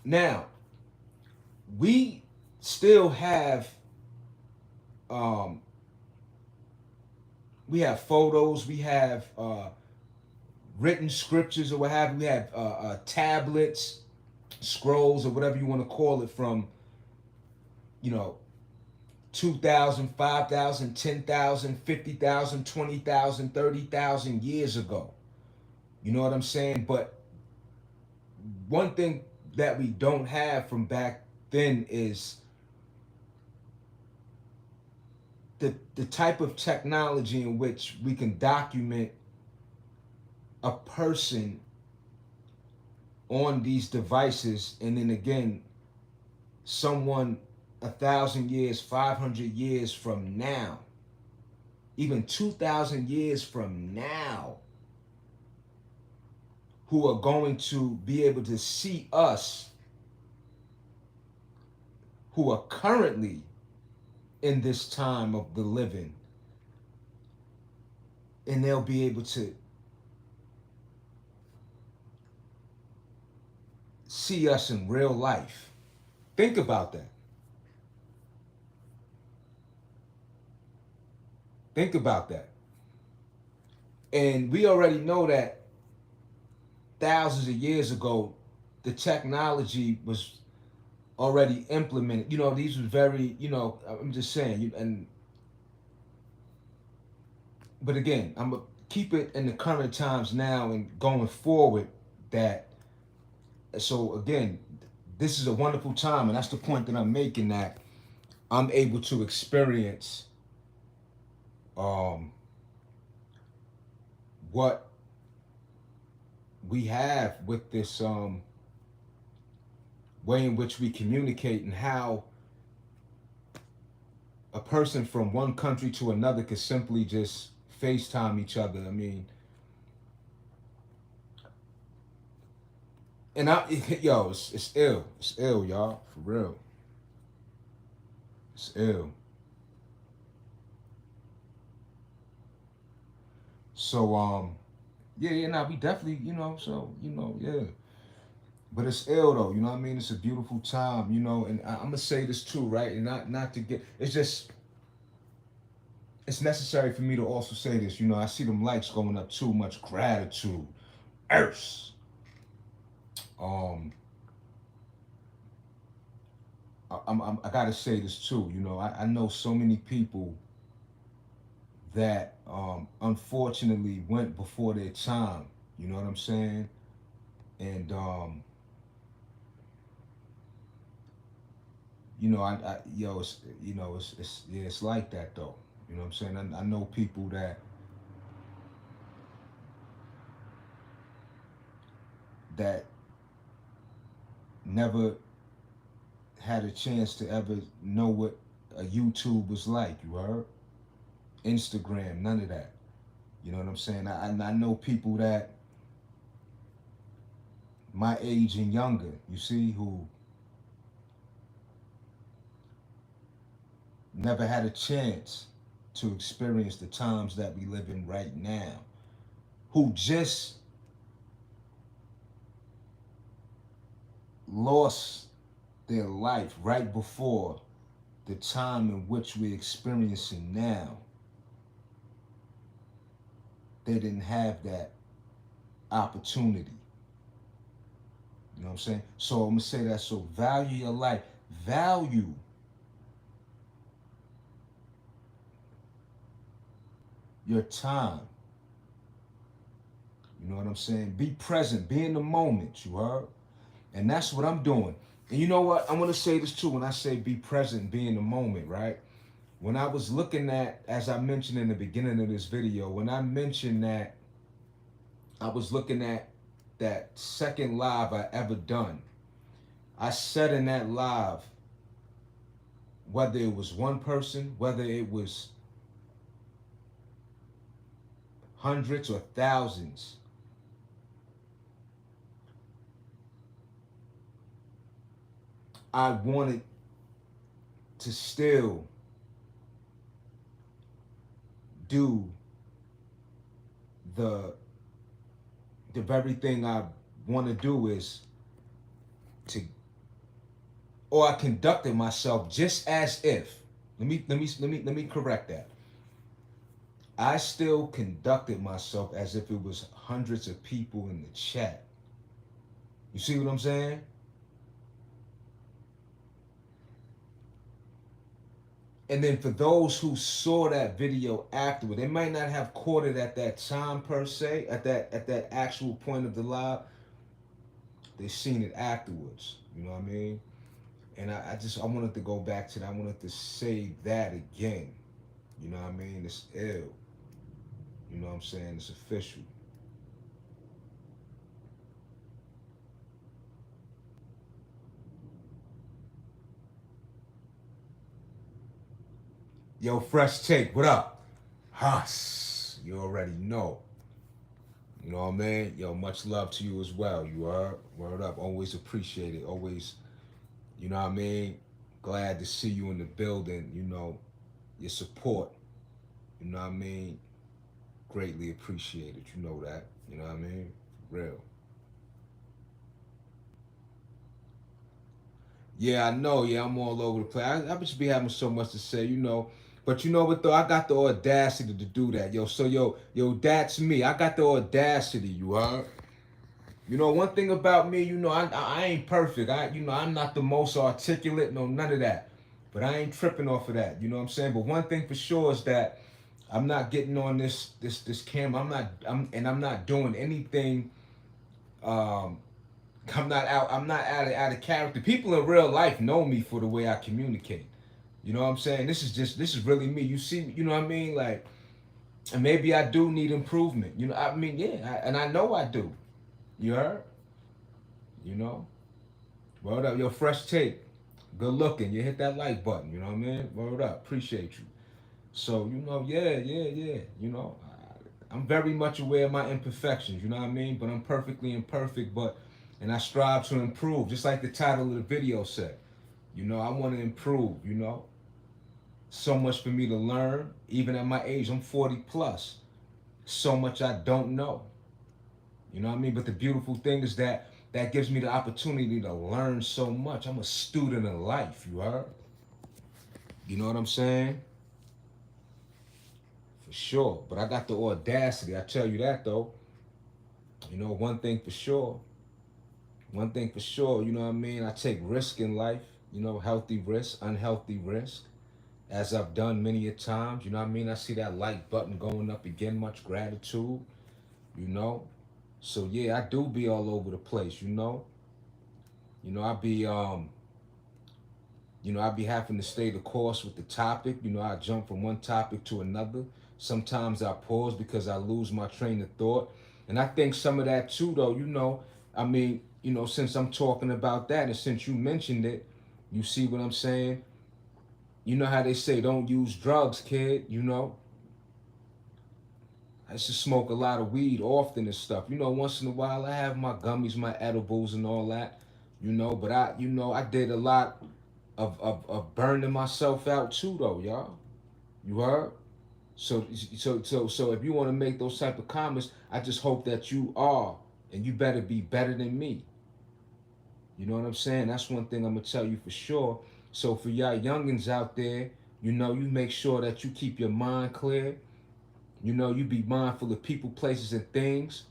Now, we still have um, we have photos, we have written scriptures or what have you. We have tablets, scrolls, or whatever you want to call it, from, you know, 2,000, 5,000, 10,000, 50,000, 20,000, 30,000 years ago. You know what I'm saying? But one thing that we don't have from back then is the type of technology in which we can document a person on these devices, and then again, someone 1,000 years, 500 years from now, even 2,000 years from now, who are going to be able to see us, who are currently in this time of the living, and they'll be able to see us in real life. Think about that. Think about that. And we already know that thousands of years ago, the technology was already implemented. You know, these were very, you know, I'm just saying, and but again, I'm gonna keep it in the current times now and going forward. That, so again, this is a wonderful time, and that's the point that I'm making, that I'm able to experience what we have with this way in which we communicate, and how a person from one country to another could simply just FaceTime each other. I mean, and yo, it's ill. It's ill, y'all, for real. It's ill. So yeah, nah, we definitely, you know, so, you know, yeah. But it's ill though, you know what I mean? It's a beautiful time, you know, and I'm gonna say this too, right? And not to get, it's just, it's necessary for me to also say this, you know. I see them likes going up too much. Gratitude, earth. Um, I gotta say this too, you know. I know so many people that unfortunately went before their time. You know what I'm saying? And you know, yo, it's, you know, it's yeah, it's like that though. You know what I'm saying? I know people that never had a chance to ever know what a YouTube was like. You heard? Instagram, none of that. You know what I'm saying? I know people that my age and younger, you see, who never had a chance to experience the times that we live in right now, who just lost their life right before the time in which we're experiencing now. They didn't have that opportunity. You know what I'm saying? So I'm gonna say that. So value your life. Value your time. You know what I'm saying? Be present. Be in the moment. You heard? And that's what I'm doing. And you know what? I'm gonna say this too. When I say be present, be in the moment, right? When I was looking at, as I mentioned in the beginning of this video, when I mentioned that I was looking at that second live I ever done, I said in that live, whether it was one person, whether it was hundreds or thousands, I wanted to still do the the very thing I want to do is to, or I conducted myself just as if. Let me correct that. I still conducted myself as if it was hundreds of people in the chat. You see what I'm saying? And then for those who saw that video afterward, they might not have caught it at that time per se, at that actual point of the live. They seen it afterwards. You know what I mean? And I wanted to go back to that. I wanted to say that again. You know what I mean? It's ill. You know what I'm saying? It's official. Yo, Fresh Take, what up? Huss. You already know. You know what I mean? Yo, much love to you as well. You are word up. Always appreciate it. Always, you know what I mean? Glad to see you in the building. You know, your support. You know what I mean? Greatly appreciated. You know that. You know what I mean? Real. Yeah, I know. Yeah, I'm all over the place. I just be having so much to say, you know. But you know what though? I got the audacity to do that, yo. So yo, that's me. I got the audacity. You heard? You know, one thing about me, you know, I ain't perfect. I'm not the most articulate, no, none of that. But I ain't tripping off of that. You know what I'm saying? But one thing for sure is that I'm not getting on this camera. I'm not doing anything. Um, I'm not out of character. People in real life know me for the way I communicate. You know what I'm saying? This is really me. You see, you know what I mean? Like, and maybe I do need improvement. You know, I mean, yeah, and I know I do. You heard? You know? Word up, yo, Fresh Take. Good looking. You hit that like button. You know what I mean? Word up. Appreciate you. So, you know, yeah. You know, I'm very much aware of my imperfections. You know what I mean? But I'm perfectly imperfect. And I strive to improve. Just like the title of the video said. You know, I want to improve. You know, so much for me to learn. Even at my age, I'm 40 plus. So much I don't know. You know what I mean? But the beautiful thing is that gives me the opportunity to learn so much. I'm a student of life, you heard? You know what I'm saying? For sure. But I got the audacity. I tell you that though. You know, one thing for sure. One thing for sure, you know what I mean? I take risk in life, you know, healthy risk, unhealthy risk, as I've done many a times. You know what I mean? I see that like button going up again, much gratitude, you know? So yeah, I do be all over the place, you know? You know, I be having to stay the course with the topic. You know, I jump from one topic to another. Sometimes I pause because I lose my train of thought. And I think some of that too, though, you know, I mean, you know, since I'm talking about that and since you mentioned it, you see what I'm saying? You know how they say, don't use drugs, kid, you know? I used to smoke a lot of weed often and stuff. You know, once in a while I have my gummies, my edibles and all that, you know, but I did a lot of burning myself out too though, y'all. You heard? So if you want to make those type of comments, I just hope that you are, and you better be better than me. You know what I'm saying? That's one thing I'm gonna tell you for sure. So for y'all youngins out there, you know, you make sure that you keep your mind clear. You know, you be mindful of people, places, and things.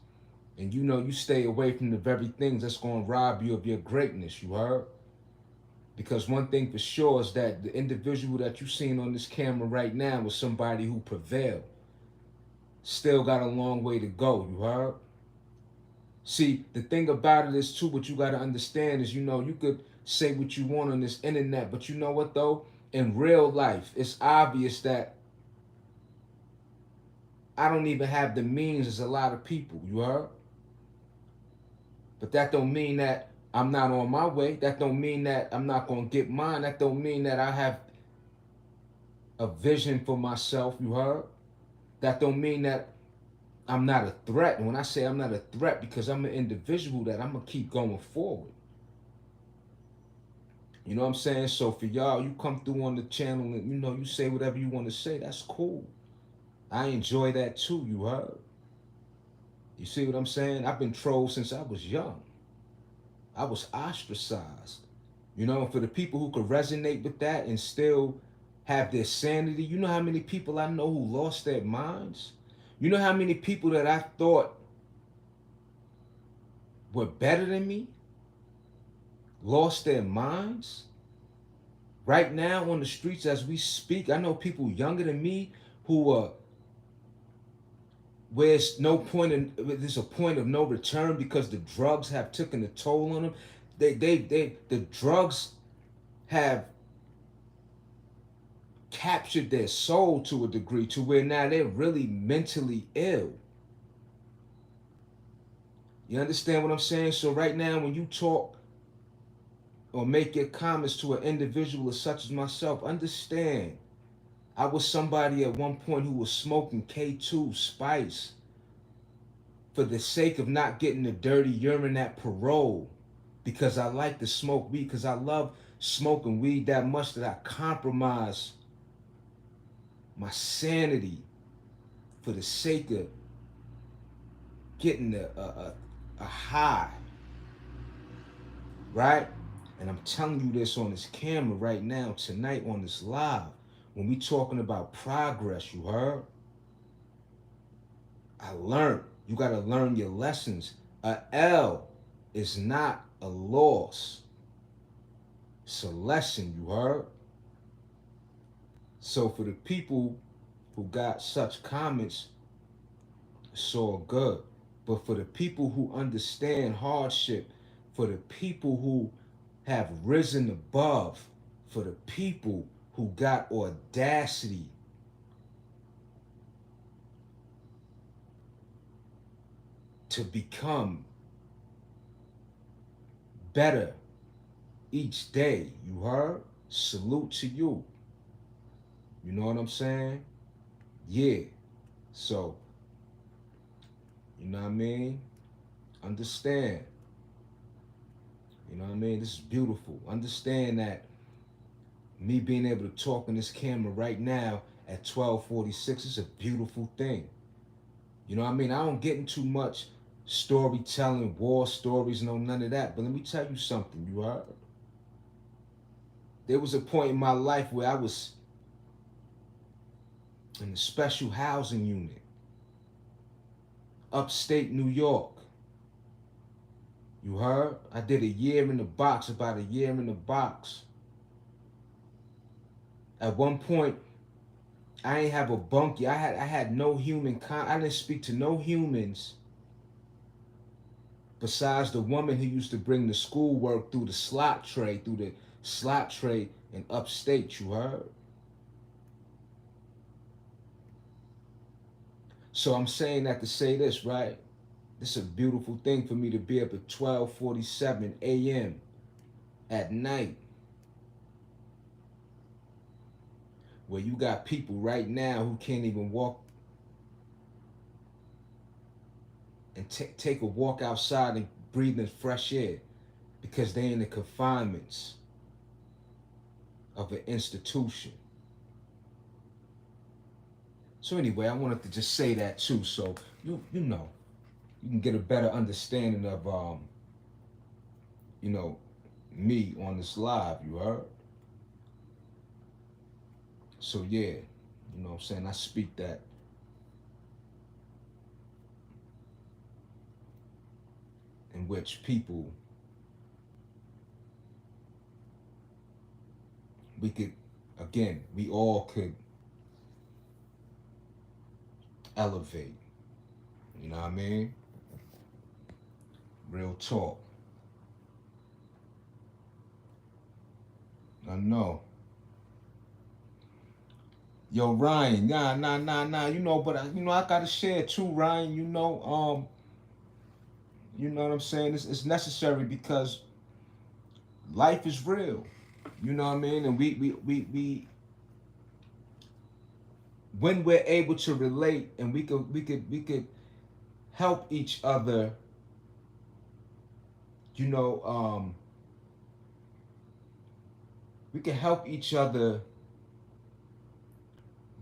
And you know, you stay away from the very things that's gonna rob you of your greatness, you heard? Because one thing for sure is that the individual that you seen on this camera right now was somebody who prevailed. Still got a long way to go, you heard? See, the thing about it is too, what you gotta understand is, you know, you could say what you want on this internet, but you know what though? In real life, it's obvious that I don't even have the means as a lot of people, you heard? But that don't mean that I'm not on my way. That don't mean that I'm not gonna get mine. That don't mean that I have a vision for myself, you heard? That don't mean that I'm not a threat. And when I say I'm not a threat, because I'm an individual that I'm gonna keep going forward. You know what I'm saying? So for y'all, you come through on the channel and you say whatever you want to say. That's cool. I enjoy that too. You heard? You see what I'm saying? I've been trolled since I was young. I was ostracized. For the people who could resonate with that and still have their sanity, you know how many people I know who lost their minds? You know how many people that I thought were better than me lost their minds? Right now on the streets as we speak, I know people younger than me who where there's a point of no return because the drugs have taken a toll on them. The drugs have captured their soul to a degree to where now they're really mentally ill. You understand what I'm saying? So right now when you talk or make your comments to an individual such as myself, understand I was somebody at one point who was smoking K2 spice for the sake of not getting the dirty urine at parole, because I like to smoke weed, because I love smoking weed that much that I compromise my sanity for the sake of getting a high, right? And I'm telling you this on this camera right now, tonight on this live, when we talking about progress, you heard? I learned. You got to learn your lessons. A L is not a loss. It's a lesson, you heard? So for the people who got such comments, it's all good. But for the people who understand hardship, for the people who have risen above, for the people who got audacity to become better each day, you heard? Salute to you. You know what I'm saying? Yeah. So, you know what I mean? Understand. You know what I mean? This is beautiful. Understand that me being able to talk on this camera right now at 12:46 is a beautiful thing. You know what I mean? I don't get into much storytelling, war stories, no none of that. But let me tell you something, you heard? There was a point in my life where I was in a special housing unit, upstate New York. You heard? I did a year in the box, about a year in the box. At one point, I ain't have a bunkie. I had no I didn't speak to no humans besides the woman who used to bring the schoolwork through the slot tray, in upstate, you heard? So I'm saying that to say this, right? This is a beautiful thing for me to be up at 12:47 a.m. at night, where you got people right now who can't even walk and take a walk outside and breathe in fresh air because they in the confinements of an institution. So anyway, I wanted to just say that too, so you can get a better understanding of me on this live, you heard? So yeah, you know what I'm saying? I speak that in which people, we all could elevate. You know what I mean? Real talk. I know. Yo, Ryan, nah, but I gotta share too, Ryan. You know what I'm saying? It's necessary because life is real. You know what I mean? And we when we're able to relate and we could help each other, you know, we can help each other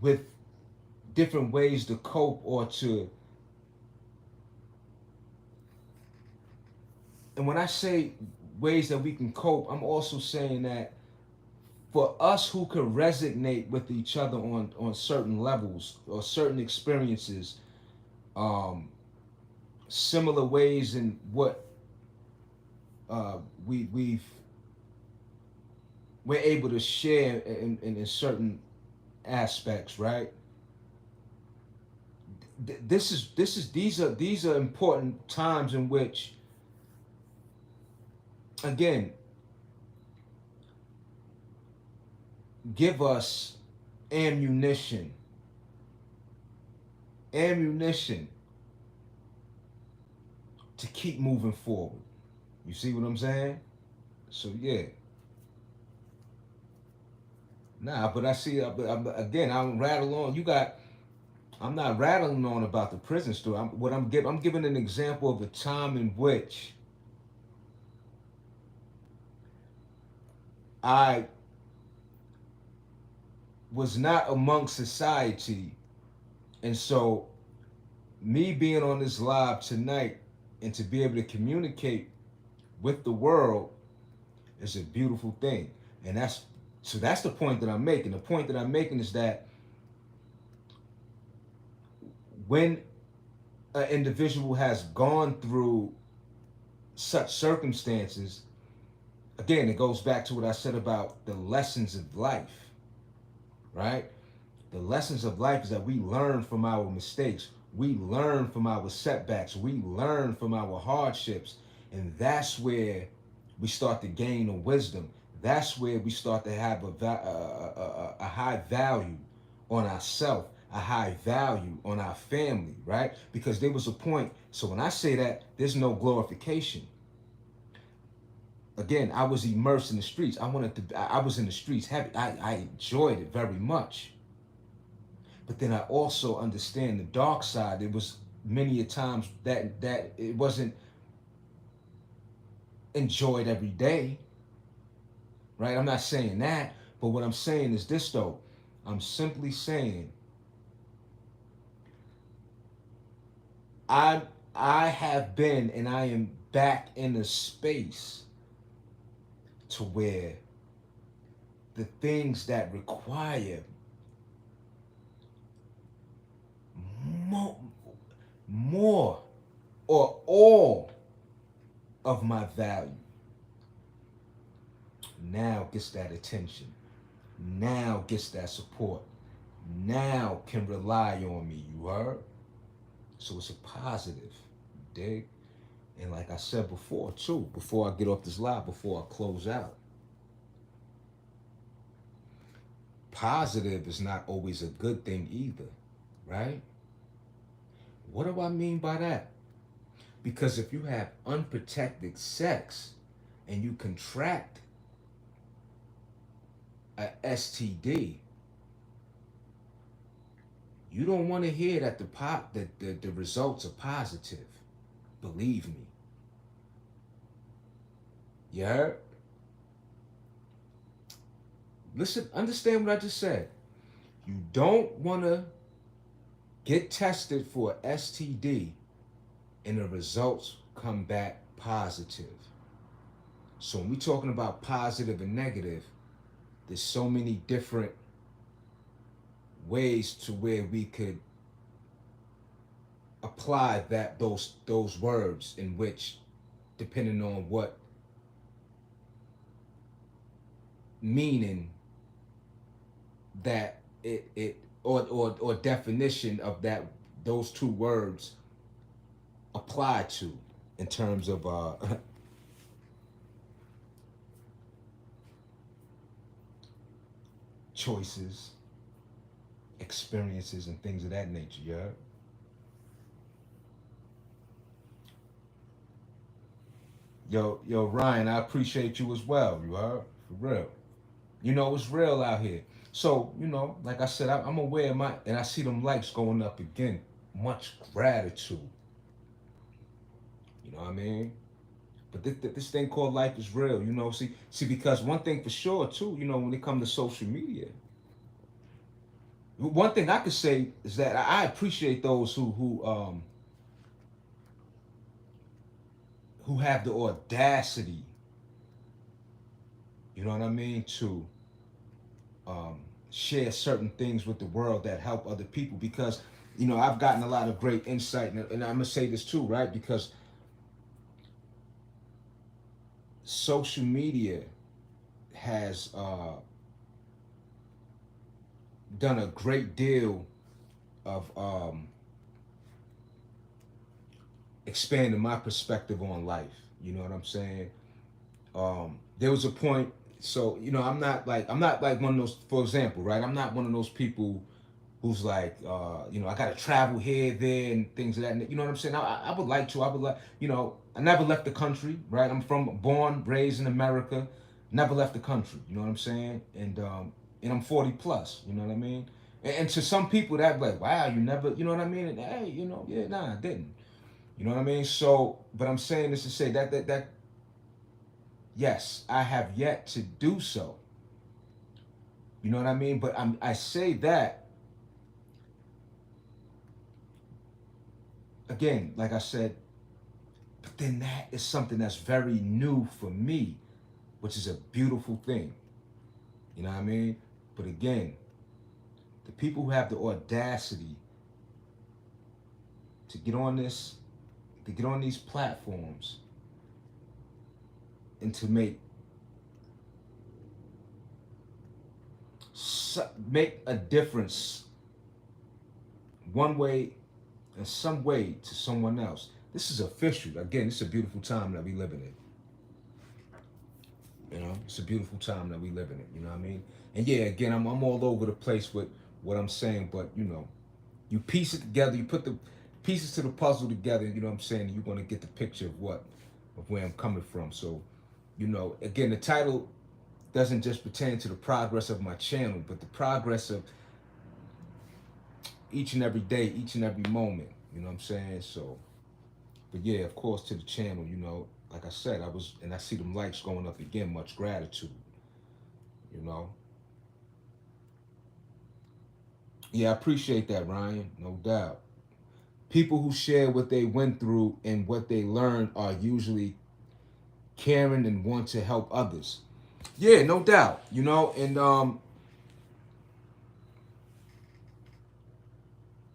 with different ways to cope or to, and when I say ways that we can cope, I'm also saying that for us who can resonate with each other on certain levels or certain experiences, um, similar ways in what we've we're able to share in certain aspects, right? These are important times in which, again, give us ammunition, ammunition to keep moving forward. You see what I'm saying? So yeah, nah. But I see. Again, I'm rattling on. You got. I'm not rattling on about the prison story. I'm giving an example of a time in which I was not amongst society, and so me being on this live tonight and to be able to communicate with the world is a beautiful thing. And that's the point that I'm making. The point that I'm making is that when an individual has gone through such circumstances, again, it goes back to what I said about the lessons of life, right? The lessons of life is that we learn from our mistakes. We learn from our setbacks. We learn from our hardships. And that's where we start to gain a wisdom. That's where we start to have a high value on ourselves, a high value on our family, right? Because there was a point. So when I say that, there's no glorification. Again, I was immersed in the streets. I was in the streets heavy. I enjoyed it very much. But then I also understand the dark side. It was many a times that it wasn't enjoyed every day, right? I'm not saying that, but what I'm saying is this though. I'm simply saying I I have been and I am back in a space to where the things that require more, more or all of my value now gets that attention, now gets that support, now can rely on me. You heard? So it's a positive, dig? And like I said before, too, before I get off this live, before I close out, positive is not always a good thing either, right? What do I mean by that? Because if you have unprotected sex and you contract a STD, you don't want to hear that the results are positive. Believe me. You heard? Listen, understand what I just said. You don't want to get tested for STD and the results come back positive. So when we're talking about positive and negative, there's so many different ways to where we could apply those words in which, depending on what meaning that it or definition of that those two words apply to in terms of choices, experiences, and things of that nature. Yeah. Yo, Ryan, I appreciate you as well. You heard? For real. You know, it's real out here. So, like I said, I'm aware of and I see them likes going up again. Much gratitude. You know what I mean? But this thing called life is real. See, because one thing for sure too. When it comes to social media, one thing I could say is that I appreciate those who have the audacity. You know what I mean? To um, share certain things with the world that help other people, because I've gotten a lot of great insight, and I'm gonna say this too, right? Because social media has done a great deal of expanding my perspective on life. You know what I'm saying? There was a point. So I'm not like one of those. For example, right? I'm not one of those people who's like, I got to travel here, there, and things of that. You know what I'm saying? I would like to. I would like, I never left the country, right? Born, raised in America, never left the country. You know what I'm saying? And I'm 40 plus. You know what I mean? And to some people, that be like, wow, you never, you know what I mean? And hey, yeah, nah, I didn't. You know what I mean? So, but I'm saying this to say that yes, I have yet to do so. You know what I mean? But I say that again, like I said, but then that is something that's very new for me, which is a beautiful thing. You know what I mean? But again, the people who have the audacity to get on this, to get on these platforms and to make a difference one way in some way to someone else. This is official. Again, it's a beautiful time that we living in. It's a beautiful time that we live in it. You know what I mean? And yeah, again, I'm all over the place with what I'm saying, but you piece it together, you put the pieces to the puzzle together, you know what I'm saying, and you're gonna get the picture of where I'm coming from. So, again, the title doesn't just pertain to the progress of my channel, but the progress of each and every day, each and every moment. You know what I'm saying? So, but yeah, of course, to the channel, like I said, and I see them likes going up again. Much gratitude. You know. Yeah, I appreciate that, Ryan. No doubt. People who share what they went through and what they learned are usually caring and want to help others. Yeah, no doubt. And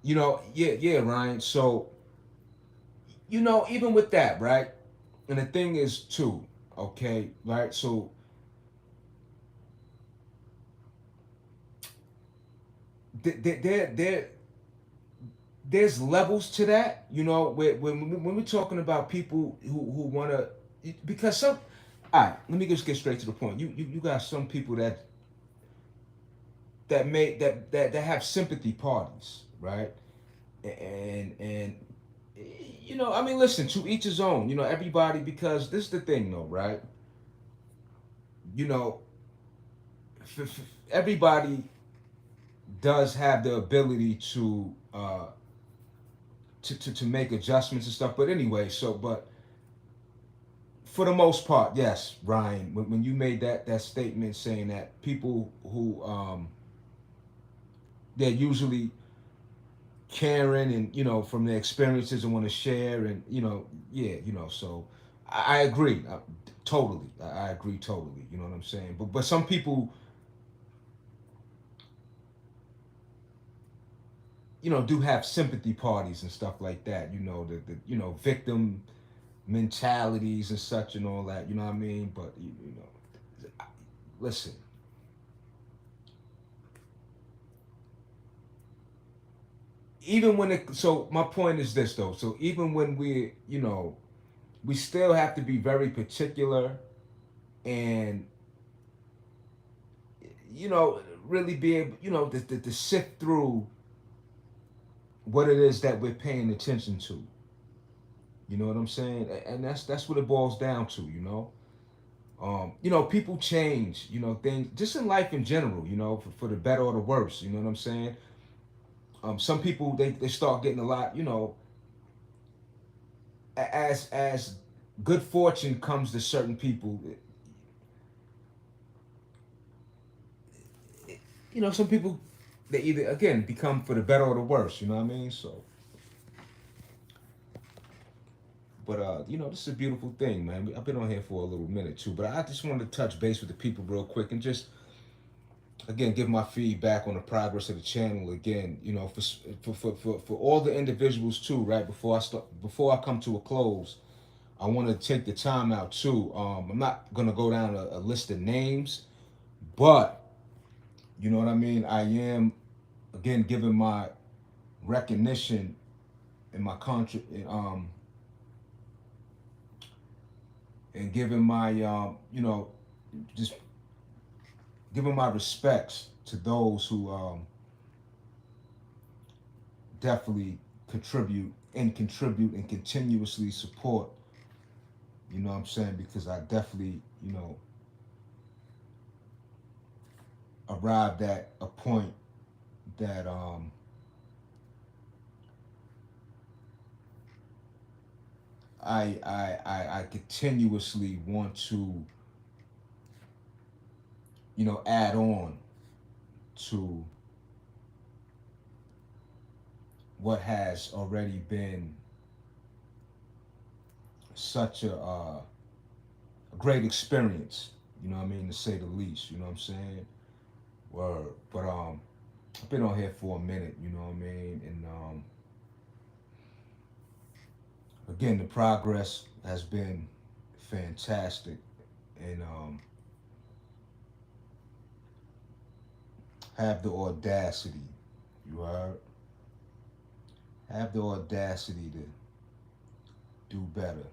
yeah, Ryan. So, even with that, right? And the thing is too, okay, right? So there there's levels to that, when we're talking about people who want to, because some, all right, let me just get straight to the point. You got some people that have sympathy parties, right? And I mean, listen, to each his own. Everybody, because this is the thing, though, right? You know, everybody does have the ability to make adjustments and stuff. But anyway, but for the most part, yes, Ryan, when you made that statement saying that people who they're usually caring and from their experiences and want to share, and yeah, so I agree, totally. I agree totally. You know what I'm saying? But some people do have sympathy parties and stuff like that. The victim mentalities and such and all that. You know what I mean? But listen. Even when so my point is this though. So even when we still have to be very particular and really be able to sift through what it is that we're paying attention to. You know what I'm saying? And that's what it boils down to. People change. Things just in life in general. For the better or the worse. You know what I'm saying? Some people they start getting a lot. as good fortune comes to certain people, you know, some people, they either again become for the better or the worse. You know what I mean? So, but you know, this is a beautiful thing, man. I've been on here for a little minute too, but I just wanted to touch base with the people real quick and just again give my feedback on the progress of the channel. Again, you know, for all the individuals too, right? Before I come to a close, I want to take the time out too. I'm not gonna go down a list of names, but you know what I mean. I am again giving my recognition and my and giving my you know, just giving my respects to those who definitely contribute and continuously support. You know what I'm saying? Because I definitely, you know, arrived at a point that I continuously want to, you know, add on to what has already been such a great experience. You know what I mean, to say the least. You know what I'm saying? Word. But I've been on here for a minute. You know what I mean? And again, the progress has been fantastic. And have the audacity. You heard? Have the audacity to do better.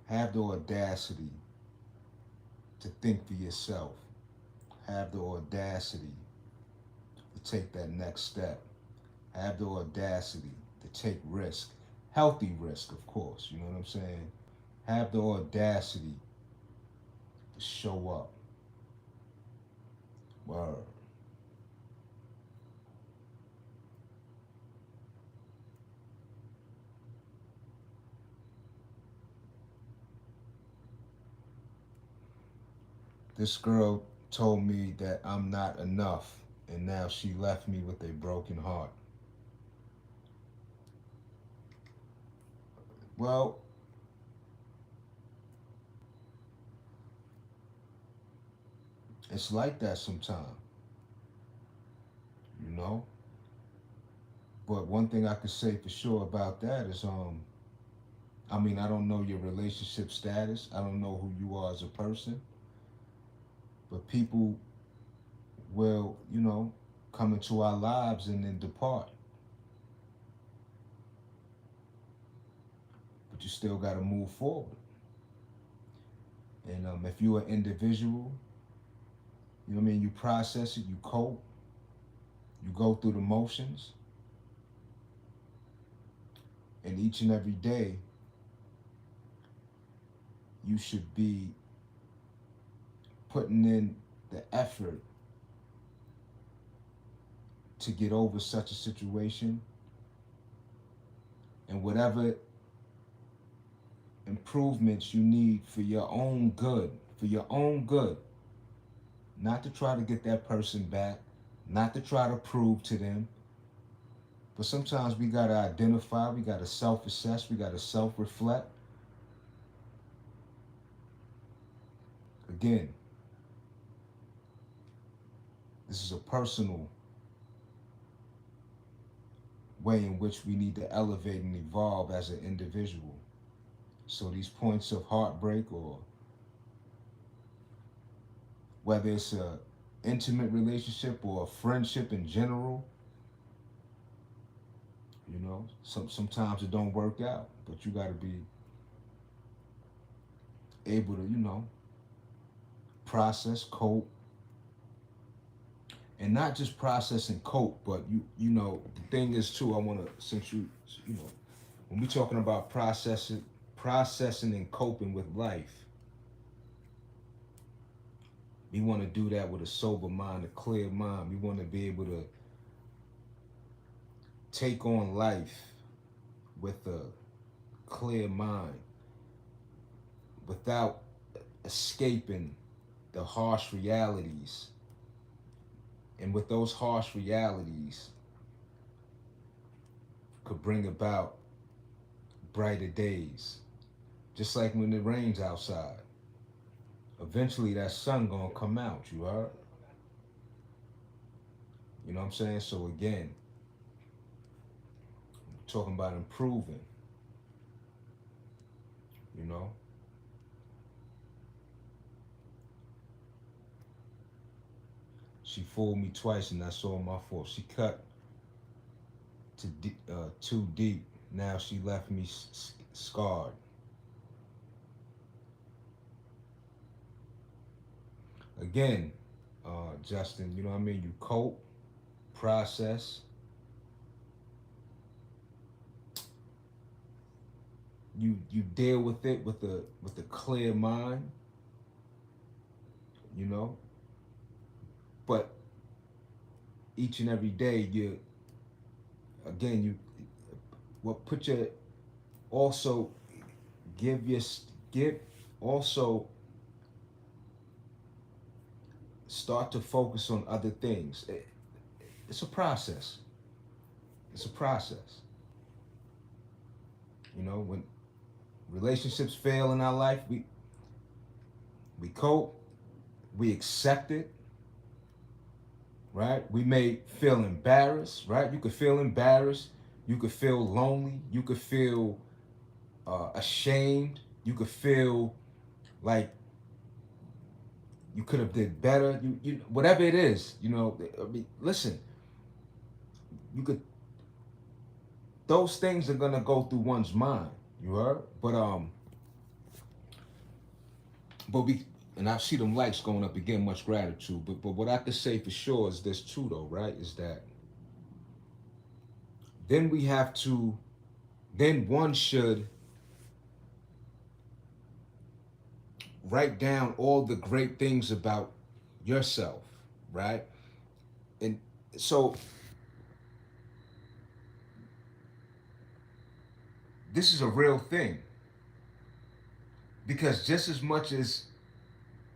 Have the audacity to think for yourself. Have the audacity to take that next step. Have the audacity to take risk. Healthy risk, of course. You know what I'm saying? Have the audacity to show up. Word. This girl told me that I'm not enough, and now she left me with a broken heart. Well, it's like that sometimes, you know? But one thing I could say for sure about that is, I mean, I don't know your relationship status. I don't know who you are as a person, but people will, you know, come into our lives and then depart. But you still got to move forward. And if you're an individual, you know what I mean, you process it, you cope, you go through the motions, and each and every day, you should be putting in the effort to get over such a situation and whatever improvements you need for your own good, not to try to get that person back, not to try to prove to them. But sometimes we got to identify, we got to self assess, we got to self reflect. Again, this is a personal way in which we need to elevate and evolve as an individual. So these points of heartbreak, or whether it's a intimate relationship or a friendship in general, you know, sometimes it don't work out, but you got to be able to, you know, process, cope, and not just process and cope, but you know, the thing is too. I want to, since you know, when we talking about processing and coping with life, we want to do that with a sober mind, a clear mind. We want to be able to take on life with a clear mind without escaping the harsh realities. And with those harsh realities could bring about brighter days. Just like when it rains outside. Eventually that sun gonna come out, you heard? You know what I'm saying? So again, talking about improving, you know? She fooled me twice and that's all my fault. She cut too deep. Now she left me scarred. Again, Justin, you know what I mean? You cope, process, you deal with it with a clear mind, you know. But each and every day, you again you what put your also give your give also start to focus on other things. It's a process. It's a process. You know, when relationships fail in our life, we cope, we accept it, right? We may feel embarrassed, right? You could feel embarrassed, you could feel lonely, you could feel ashamed, you could feel like you could have did better. You whatever it is, you know. I mean, listen, you could. Those things are gonna go through one's mind. You heard? But we and I see them lights going up again. Much gratitude. But what I could say for sure is this too, though, right? Is that then we have to. Then one should write down all the great things about yourself, right? And so this is a real thing because just as much as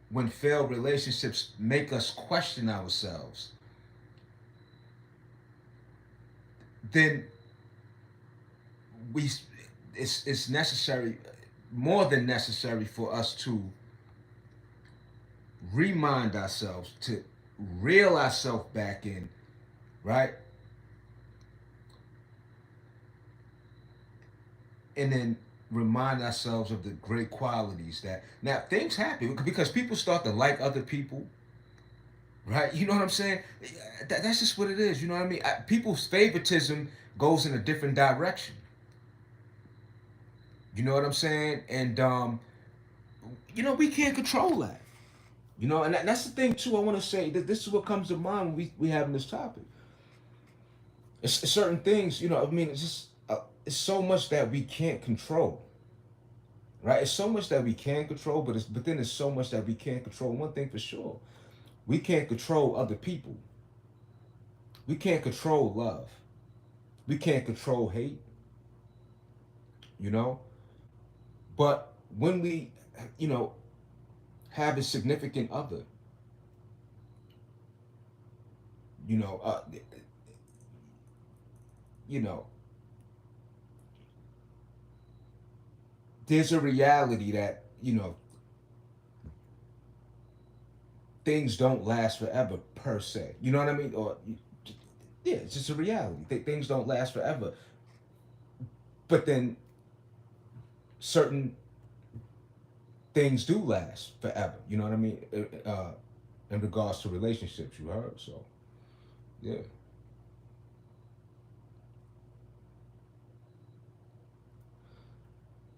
when failed relationships make us question ourselves, then we it's necessary, more than necessary, for us to remind ourselves, to reel ourselves back in, right? And then remind ourselves of the great qualities that now things happen because people start to like other people, right? You know what I'm saying? That's just what it is. You know what I mean? People's favoritism goes in a different direction. You know what I'm saying? And you know, we can't control that. You know, and that's the thing too. I want to say that this is what comes to mind when we having this topic. It's certain things, you know. I mean, it's just it's so much that we can't control, right? It's so much that we can control, but then there's so much that we can't control. One thing for sure, we can't control other people. We can't control love. We can't control hate. You know, but when we, you know, have a significant other, you know, you know, there's a reality that you know things don't last forever per se. You know what I mean? Or yeah, it's just a reality. Things don't last forever. But then certain things do last forever. You know what I mean? In regards to relationships, you heard. So yeah.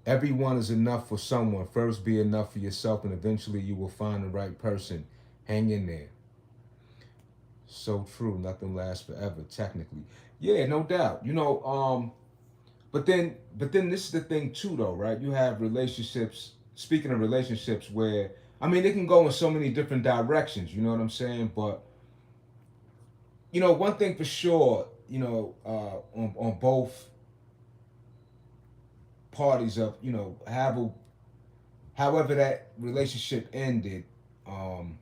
Everyone is enough for someone. First, be enough for yourself, and eventually you will find the right person. Hang in there. So true. Nothing lasts forever, technically. Yeah, no doubt. You know, but then this is the thing too, though, right? You have relationships. Speaking of relationships, where I mean, it can go in so many different directions. You know what I'm saying? But you know, one thing for sure, you know, on both parties of, you know, however that relationship ended. Um,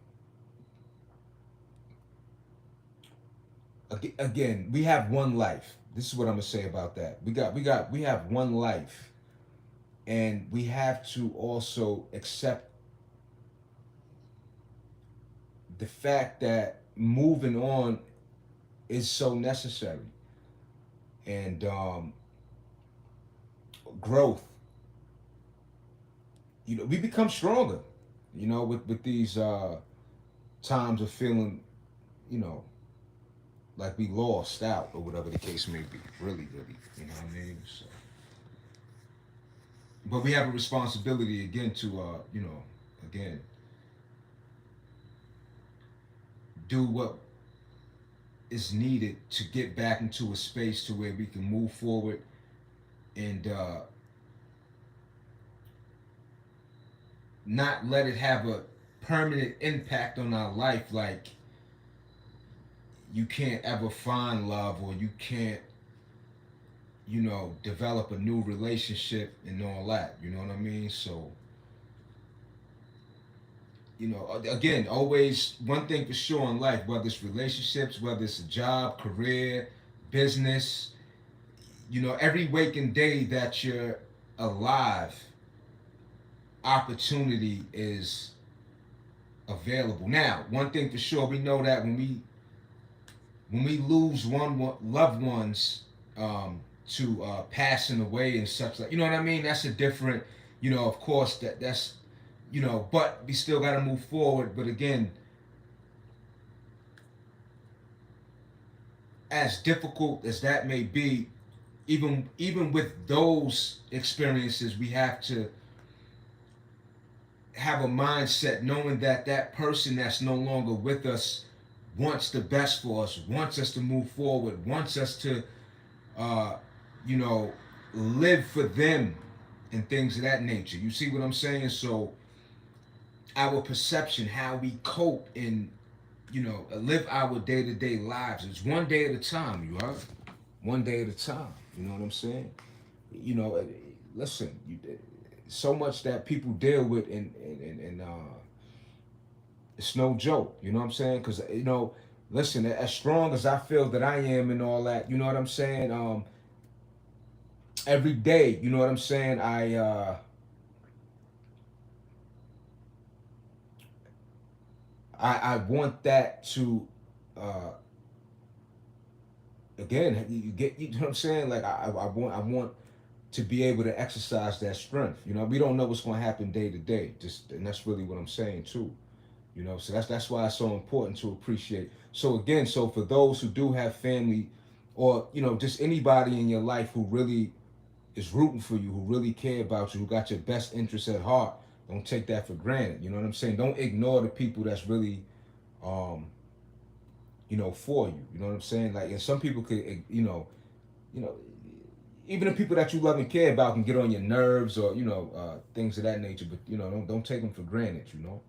Again, we have one life. This is what I'm gonna say about that. We have one life, and we have to also accept the fact that moving on is so necessary, and growth. You know, we become stronger. You know, with these times of feeling, you know, like we lost out or whatever the case may be. Really, really, you know what I mean? So, but we have a responsibility again to, you know, again, do what is needed to get back into a space to where we can move forward and not let it have a permanent impact on our life. Like you can't ever find love, or you can't, you know, develop a new relationship and all that. You know what I mean? So, you know, again, always one thing for sure in life, whether it's relationships, whether it's a job, career, business, you know, every waking day that you're alive, opportunity is available. Now, one thing for sure, we know that when we lose loved ones to passing away and such, like, you know what I mean, that's a different, you know, of course that's, you know, but we still got to move forward. But again, as difficult as that may be, even with those experiences, we have to have a mindset knowing that that person that's no longer with us wants the best for us, wants us to move forward, wants us to, uh, you know, live for them and things of that nature. You see what I'm saying? So our perception, how we cope and, you know, live our day-to-day lives is one day at a time. You heard? One day at a time. You know what I'm saying? You know, listen. So much that people deal with, and it's no joke. You know what I'm saying? Because, you know, listen. As strong as I feel that I am and all that, you know what I'm saying. Every day, you know what I'm saying. I want that to uh, again, you know what I'm saying? Like I want to be able to exercise that strength. You know, we don't know what's going to happen day to day. Just, and that's really what I'm saying too. You know, so that's why it's so important to appreciate. So again, so for those who do have family, or, you know, just anybody in your life who really is rooting for you, who really care about you, who got your best interests at heart, don't take that for granted. You know what I'm saying? Don't ignore the people that's really um, you know, for you. You know what I'm saying? Like, and some people could, you know, even the people that you love and care about can get on your nerves, or, you know, things of that nature. But, you know, don't take them for granted. You know.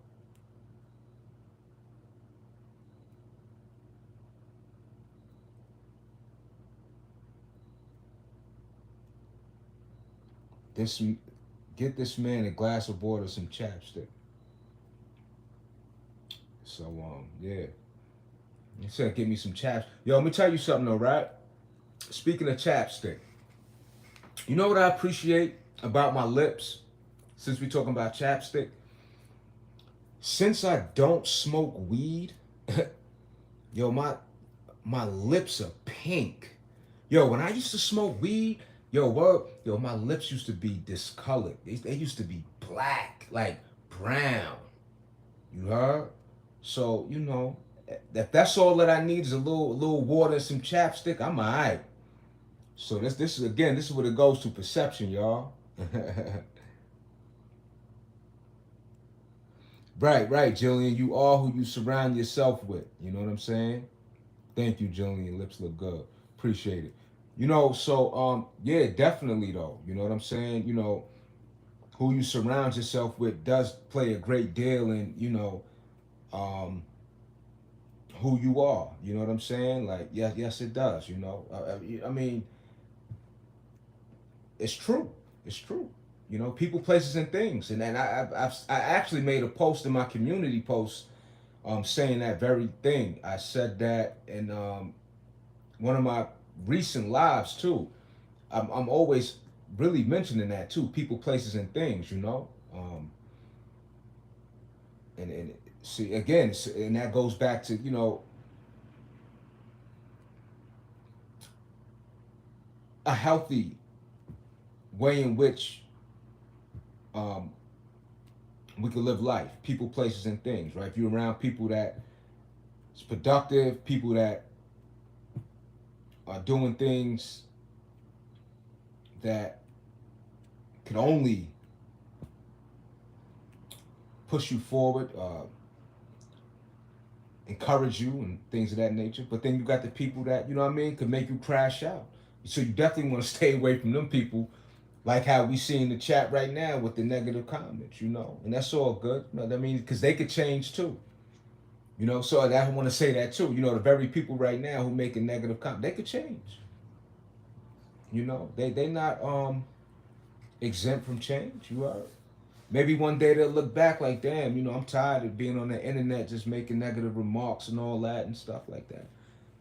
This Get this man a glass of water, some chapstick. So yeah, he said, "Give me some chaps." Yo, let me tell you something though, right? Speaking of chapstick, you know what I appreciate about my lips? Since we talking about chapstick, since I don't smoke weed, yo, my lips are pink. Yo, when I used to smoke weed, my lips used to be discolored. They used to be black, like brown. You heard? So, you know, if that's all that I need is a little water and some chapstick, I'm alright. So this is, again, this is what it goes to perception, y'all. Right, Jillian. You are who you surround yourself with. You know what I'm saying? Thank you, Jillian. Lips look good. Appreciate it. You know, so yeah, definitely though. You know what I'm saying? You know, who you surround yourself with does play a great deal in, you know, um, who you are. You know what I'm saying? Like, yes, it does. You know, I mean, it's true. It's true. You know, people, places, and things. And I actually made a post in my community post saying that very thing. I said that in one of my recent lives too. I'm always really mentioning that too. People, places, and things. You know, and see again, and that goes back to, you know, a healthy way in which um, we can live life. People, places, and things. Right? If you're around people that is productive, people that are doing things that can only push you forward, encourage you, and things of that nature. But then you got the people that, you know what I mean, can make you crash out. So you definitely want to stay away from them people, like how we see in the chat right now with the negative comments, you know. And that's all good. You know what I mean? Because they could change too. You know, so I want to say that too. You know, the very people right now who make a negative comment, they could change. You know, they not exempt from change. You are. Maybe one day they'll look back like, damn, you know, I'm tired of being on the internet just making negative remarks and all that and stuff like that.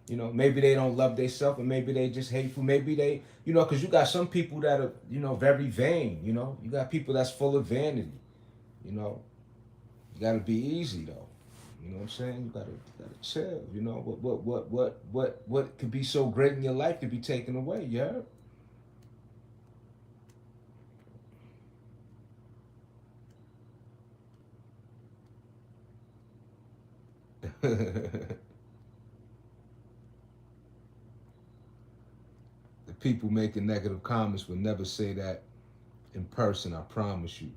You know, maybe they don't love themselves, and maybe they just hateful. Maybe they, you know, because you got some people that are, you know, very vain. You know, you got people that's full of vanity. You know, you got to be easy though. You know what I'm saying? You gotta chill. You know, what could be so great in your life could be taken away. Yeah. The people making negative comments will never say that in person. I promise you.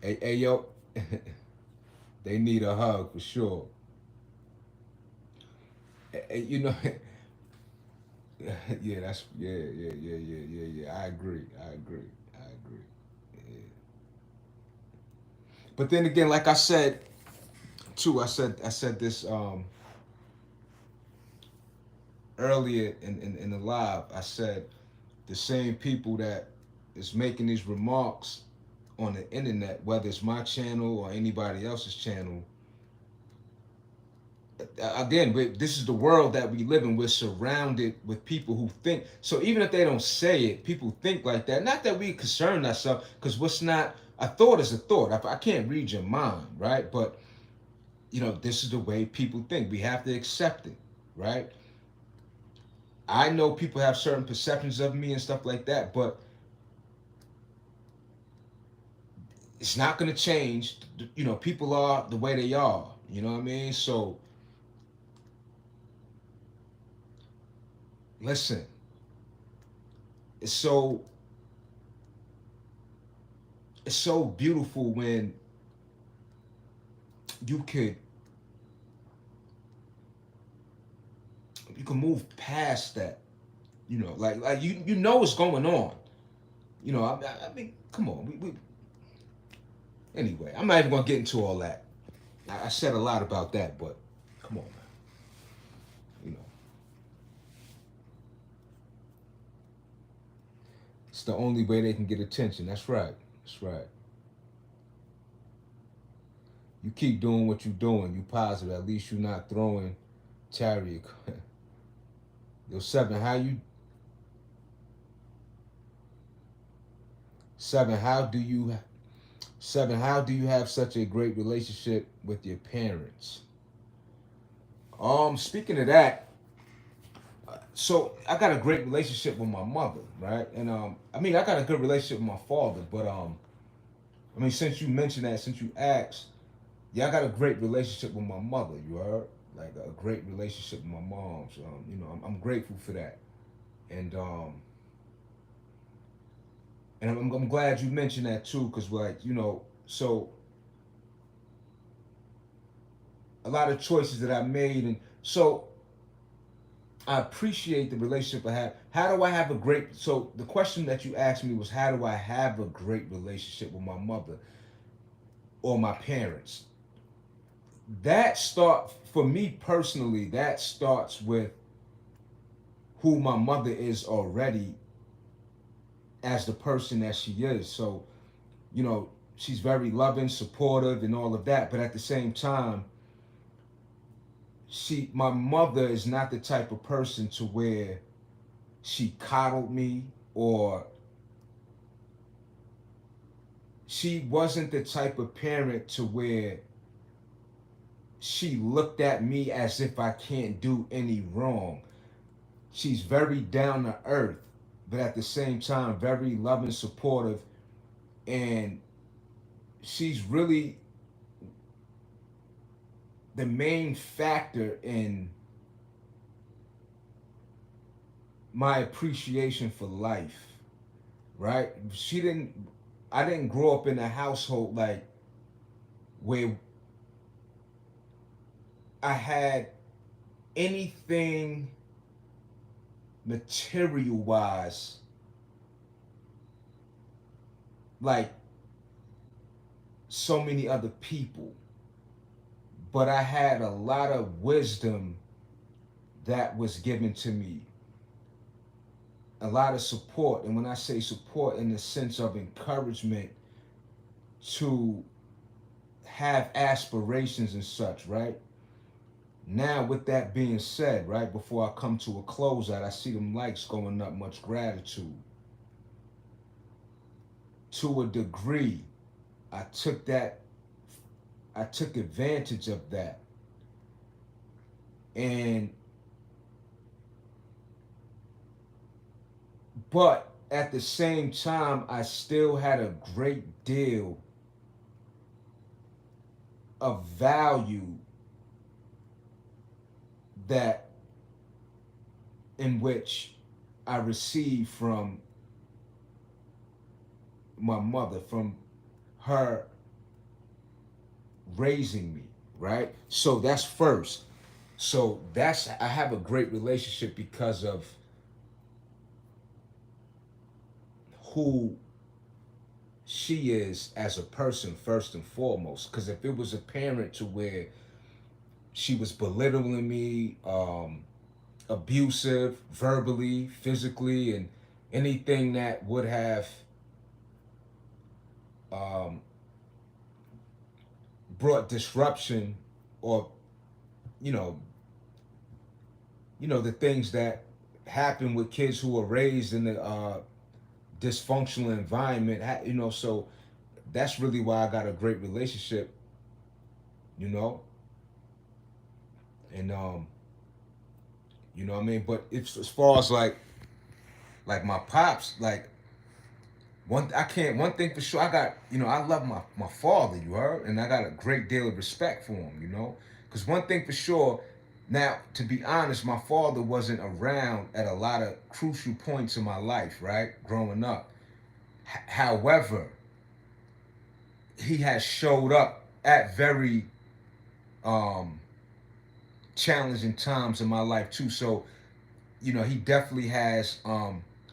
Hey yo, they need a hug for sure. You know, yeah, yeah. I agree. I agree. I agree. Yeah. But then again, like I said too, I said this earlier in the live. I said the same people that is making these remarks on the internet, whether it's my channel or anybody else's channel, again, this is the world that we live in. We're surrounded with people who think. So even if they don't say it, people think like that. Not that we concern ourselves, because what's not a thought is a thought. I can't read your mind, right? But you know, this is the way people think. We have to accept it, right? I know people have certain perceptions of me and stuff like that, but it's not going to change. You know, people are the way they are. You know what I mean? So listen, it's so it's so beautiful when you could you can move past that. You know, like you know what's going on. You know, I mean, come on. We anyway. I'm not even gonna get into all that. I said a lot about that, but come on, man. You know, it's the only way they can get attention. That's right. That's right. You keep doing what you're doing. You positive. At least you're not throwing chariot. Yo, seven? How do you have such a great relationship with your parents? Speaking of that, so I got a great relationship with my mother, right? And I mean, I got a good relationship with my father, but I mean, since you mentioned that, since you asked, yeah, I got a great relationship with my mother. You heard, like a great relationship with my mom. So you know, I'm grateful for that, and I'm glad you mentioned that too, because like, you know, so a lot of choices that I made, and so I appreciate the relationship I have. How do I have a great? So the question that you asked me was, how do I have a great relationship with my mother or my parents? That start for me personally. That starts with who my mother is already as the person that she is. So, you know, she's very loving, supportive, and all of that. But at the same time, my mother is not the type of person to where she coddled me, or she wasn't the type of parent to where she looked at me as if I can't do any wrong. She's very down to earth, but at the same time, very loving, supportive, and she's really the main factor in my appreciation for life, right? I didn't grow up in a household like where I had anything material wise like so many other people, but I had a lot of wisdom that was given to me, a lot of support. And when I say support, in the sense of encouragement to have aspirations and such, right? Now, with that being said, right, before I come to a closeout, I see them likes going up, much gratitude. To a degree, I took that, I took advantage of that. And, but at the same time, I still had a great deal of value that in which I received from my mother, from her raising me, right? So that's first. So that's, I have a great relationship because of who she is as a person first and foremost. Because if it was a parent to where she was belittling me, abusive, verbally, physically, and anything that would have um, brought disruption, or you know, the things that happen with kids who are raised in the dysfunctional environment, so that's really why I got a great relationship, you know, and you know what I mean. But if, as far as like my pops, like one thing for sure, I got, I love my father, you heard, and I got a great deal of respect for him, because one thing for sure. Now, to be honest, my father wasn't around at a lot of crucial points in my life, right, growing up. However, he has showed up at very um, challenging times in my life too. So, he definitely has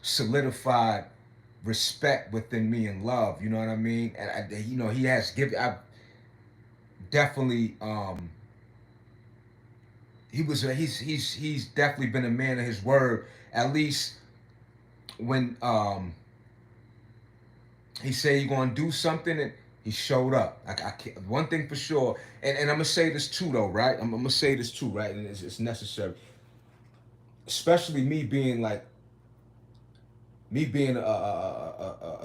solidified respect within me and love. You know what I mean? And he has given. I definitely. He's definitely been a man of his word. At least when he said he gonna do something, and he showed up. I can't, one thing for sure, and I'm gonna say this too though, right? I'm gonna say this too, right? And it's necessary, especially me being a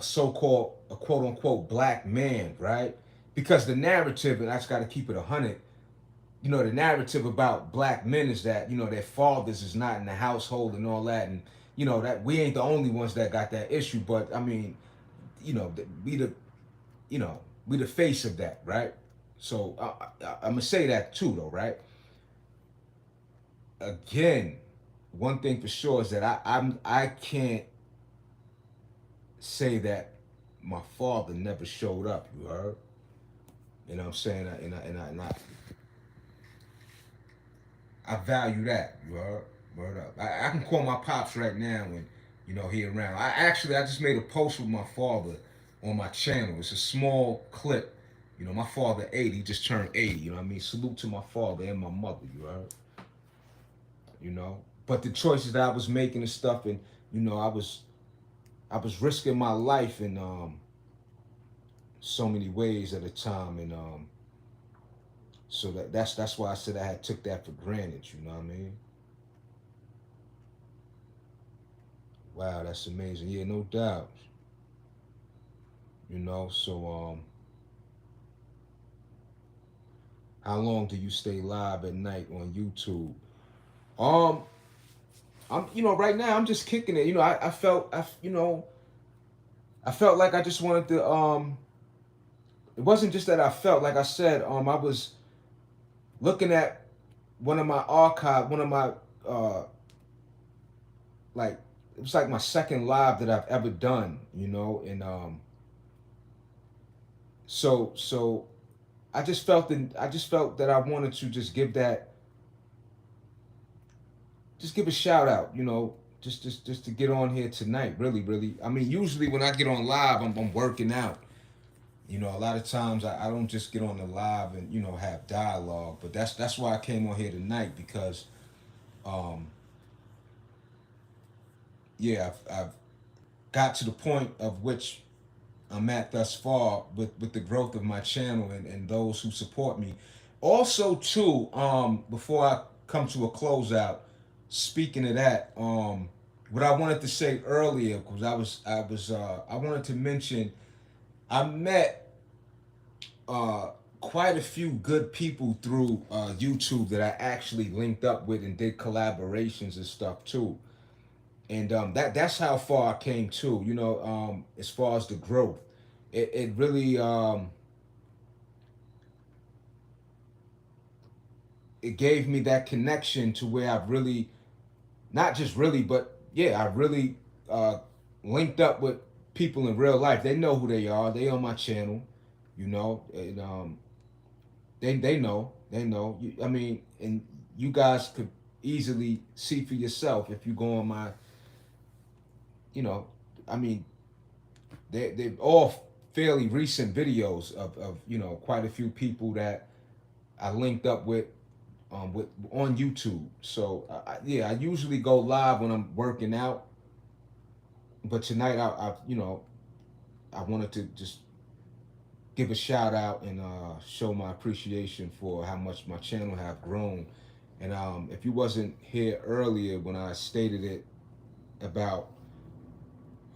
so-called, a quote-unquote black man, right? Because the narrative, and I just got to keep it 100, the narrative about black men is that, their fathers is not in the household and all that, and that we ain't the only ones that got that issue. But I mean, we the we the face of that, right? So I'm gonna say that too, though, right? Again, one thing for sure is that I can't say that my father never showed up. You heard? You know what I'm saying? I value that. You heard? Word up. I can call my pops right now when he around. I just made a post with my father on my channel. It's a small clip. My father 80, he just turned 80. You know what I mean? Salute to my father and my mother. You heard? But the choices that I was making and stuff, and I was I was risking my life in so many ways at a time, and so that's why I said I had took that for granted. You know what I mean? Wow, that's amazing. Yeah, no doubt. You know, so how long do you stay live at night on YouTube? Um, I'm, right now I'm just kicking it. I felt, I felt like I just wanted to. It wasn't just that I felt, like I said. I was looking at one of my, uh, like, it was like my second live that I've ever done. And so I just felt that I wanted to just give a shout out. Just to get on here tonight. Really, really. I mean, usually when I get on live, I'm working out. A lot of times I don't just get on the live and have dialogue, but that's why I came on here tonight because, um, yeah, I've got to the point of which I'm at thus far with the growth of my channel and those who support me. Also, too, before I come to a closeout, speaking of that, what I wanted to say earlier, because I wanted to mention I met quite a few good people through YouTube that I actually linked up with and did collaborations and stuff too. And that's how far I came too. As far as the growth, it really it gave me that connection to where I've really not just really, but yeah, I really uh, linked up with people in real life. They know who they are. They on my channel, and they know. I mean, and you guys could easily see for yourself if you go on my, you know, I mean, they're all fairly recent videos of quite a few people that I linked up with on YouTube. So yeah, I usually go live when I'm working out, but tonight I wanted to just give a shout out and show my appreciation for how much my channel have grown. And if you wasn't here earlier when I stated it about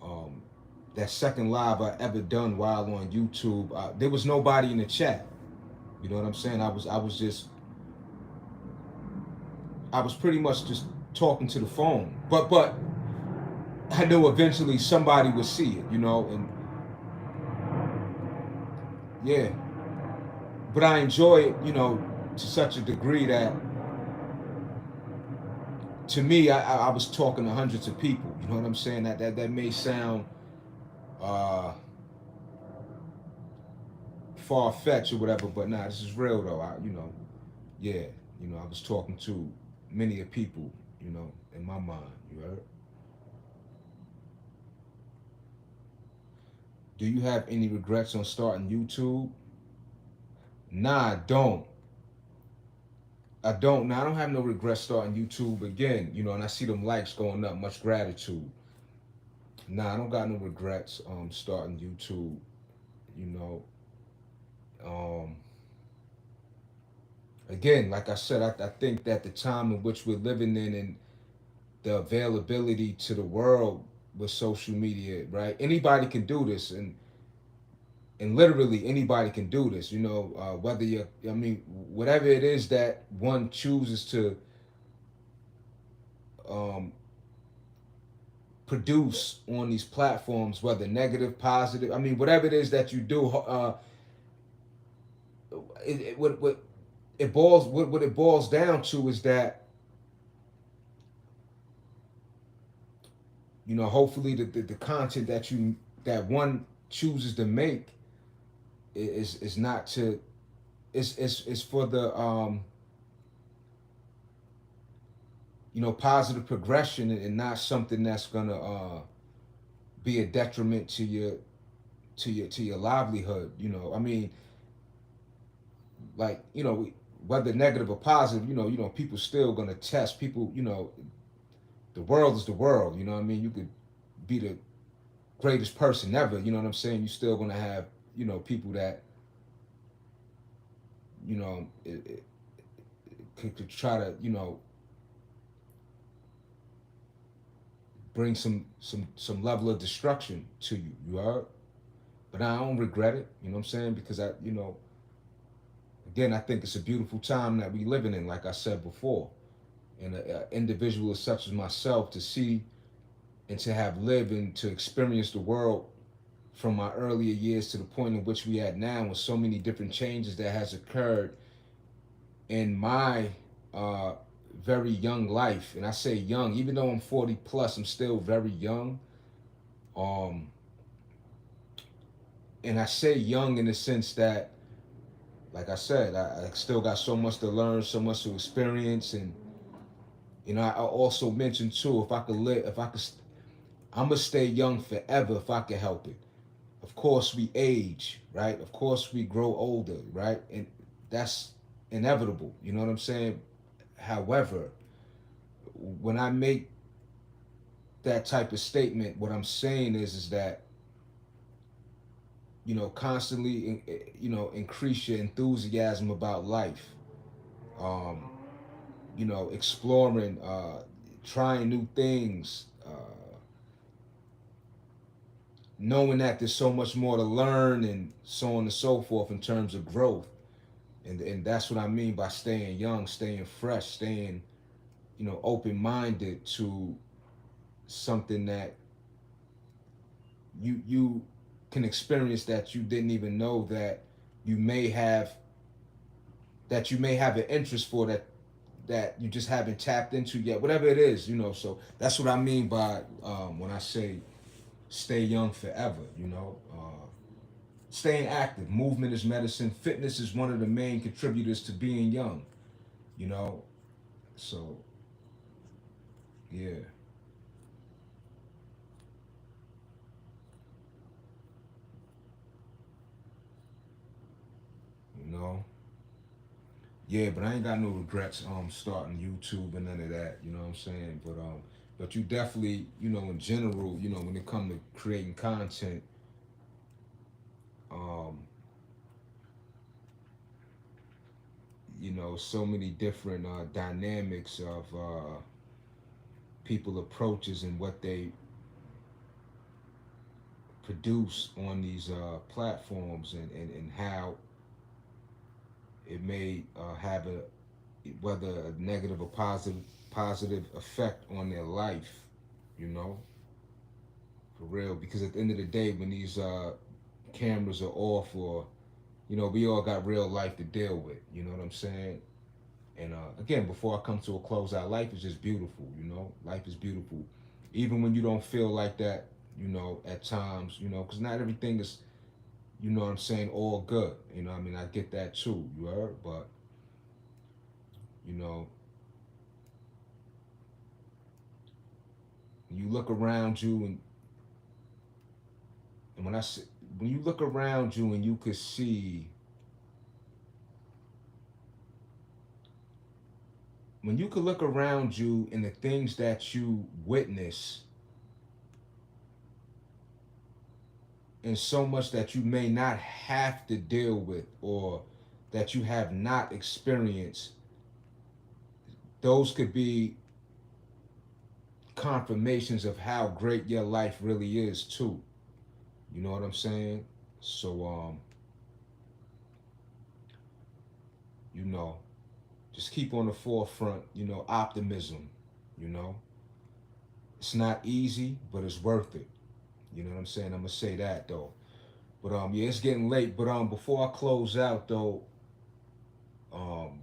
um, that second live I ever done while on YouTube, there was nobody in the chat. You know what I'm saying? I was pretty much just talking to the phone. But I knew eventually somebody would see it, and yeah. But I enjoy it, to such a degree that to me, I was talking to hundreds of people. You know what I'm saying? That may sound uh, far fetched or whatever, but nah, this is real though. Yeah, I was talking to many of people, in my mind. You heard? Do you have any regrets on starting YouTube? Nah, I don't. I don't. Now I don't have no regrets starting YouTube again. And I see them likes going up. Much gratitude. Nah, I don't got no regrets starting YouTube. You know, um, again, like I said, I think that the time in which we're living in and the availability to the world with social media, right? Anybody can do this, and literally anybody can do this. Whether I mean, whatever it is that one chooses to um, produce on these platforms, whether negative, positive. I mean, whatever it is that you do, what it boils what it boils down to is that hopefully the content that one chooses to make is not to is for the positive progression and not something that's gonna be a detriment to your livelihood. I mean, like whether negative or positive, people still gonna test people. The world is the world. You know what I mean? You could be the greatest person ever. You know what I'm saying? You're still gonna have, people that, it could try to, bring some level of destruction to you. You are, but I don't regret it. You know what I'm saying? Because again, I think it's a beautiful time that we living in. Like I said before, and an individual such as myself to see and to have lived and to experience the world from my earlier years to the point in which we at now, with so many different changes that has occurred in my uh, very young life. And I say young, even though I'm 40 plus, I'm still very young. Um, and I say young in the sense that, like I said, I still got so much to learn, so much to experience, and I also mentioned too, if I could live, if I could, I'm gonna stay young forever if I can help it. Of course, we age, right? Of course, we grow older, right? And that's inevitable. You know what I'm saying? However, when I make that type of statement, what I'm saying is that constantly, increase your enthusiasm about life. Um, exploring, trying new things, knowing that there's so much more to learn, and so on and so forth in terms of growth. And that's what I mean by staying young, staying fresh, staying, open minded to something that you can experience that you didn't even know that you may have you may have an interest for, that you just haven't tapped into yet, whatever it is. So that's what I mean by, when I say stay young forever. Staying active. Movement is medicine. Fitness is one of the main contributors to being young. You know, so yeah, you know, yeah. But I ain't got no regrets starting YouTube and none of that. You know what I'm saying? But you definitely, in general, when it comes to creating content, um, so many different dynamics of people approaches and what they produce on these platforms, and how it may have a, whether a negative or positive effect on their life, you know, for real. Because at the end of the day, when these cameras are off, or we all got real life to deal with. You know what I'm saying? And again, before I come to a close out, life is just beautiful. Life is beautiful, even when you don't feel like that. At times, because not everything is, what I'm saying, all good. I mean, I get that too. You heard, but you know, when you look around you, and when you look around you and you could see, when you could look around you and the things that you witness, and so much that you may not have to deal with, or that you have not experienced, those could be confirmations of how great your life really is too. You know what I'm saying? So you know, just keep on the forefront, optimism, you know. It's not easy, but it's worth it. You know what I'm saying? I'm gonna say that though. But yeah, it's getting late. But before I close out though, um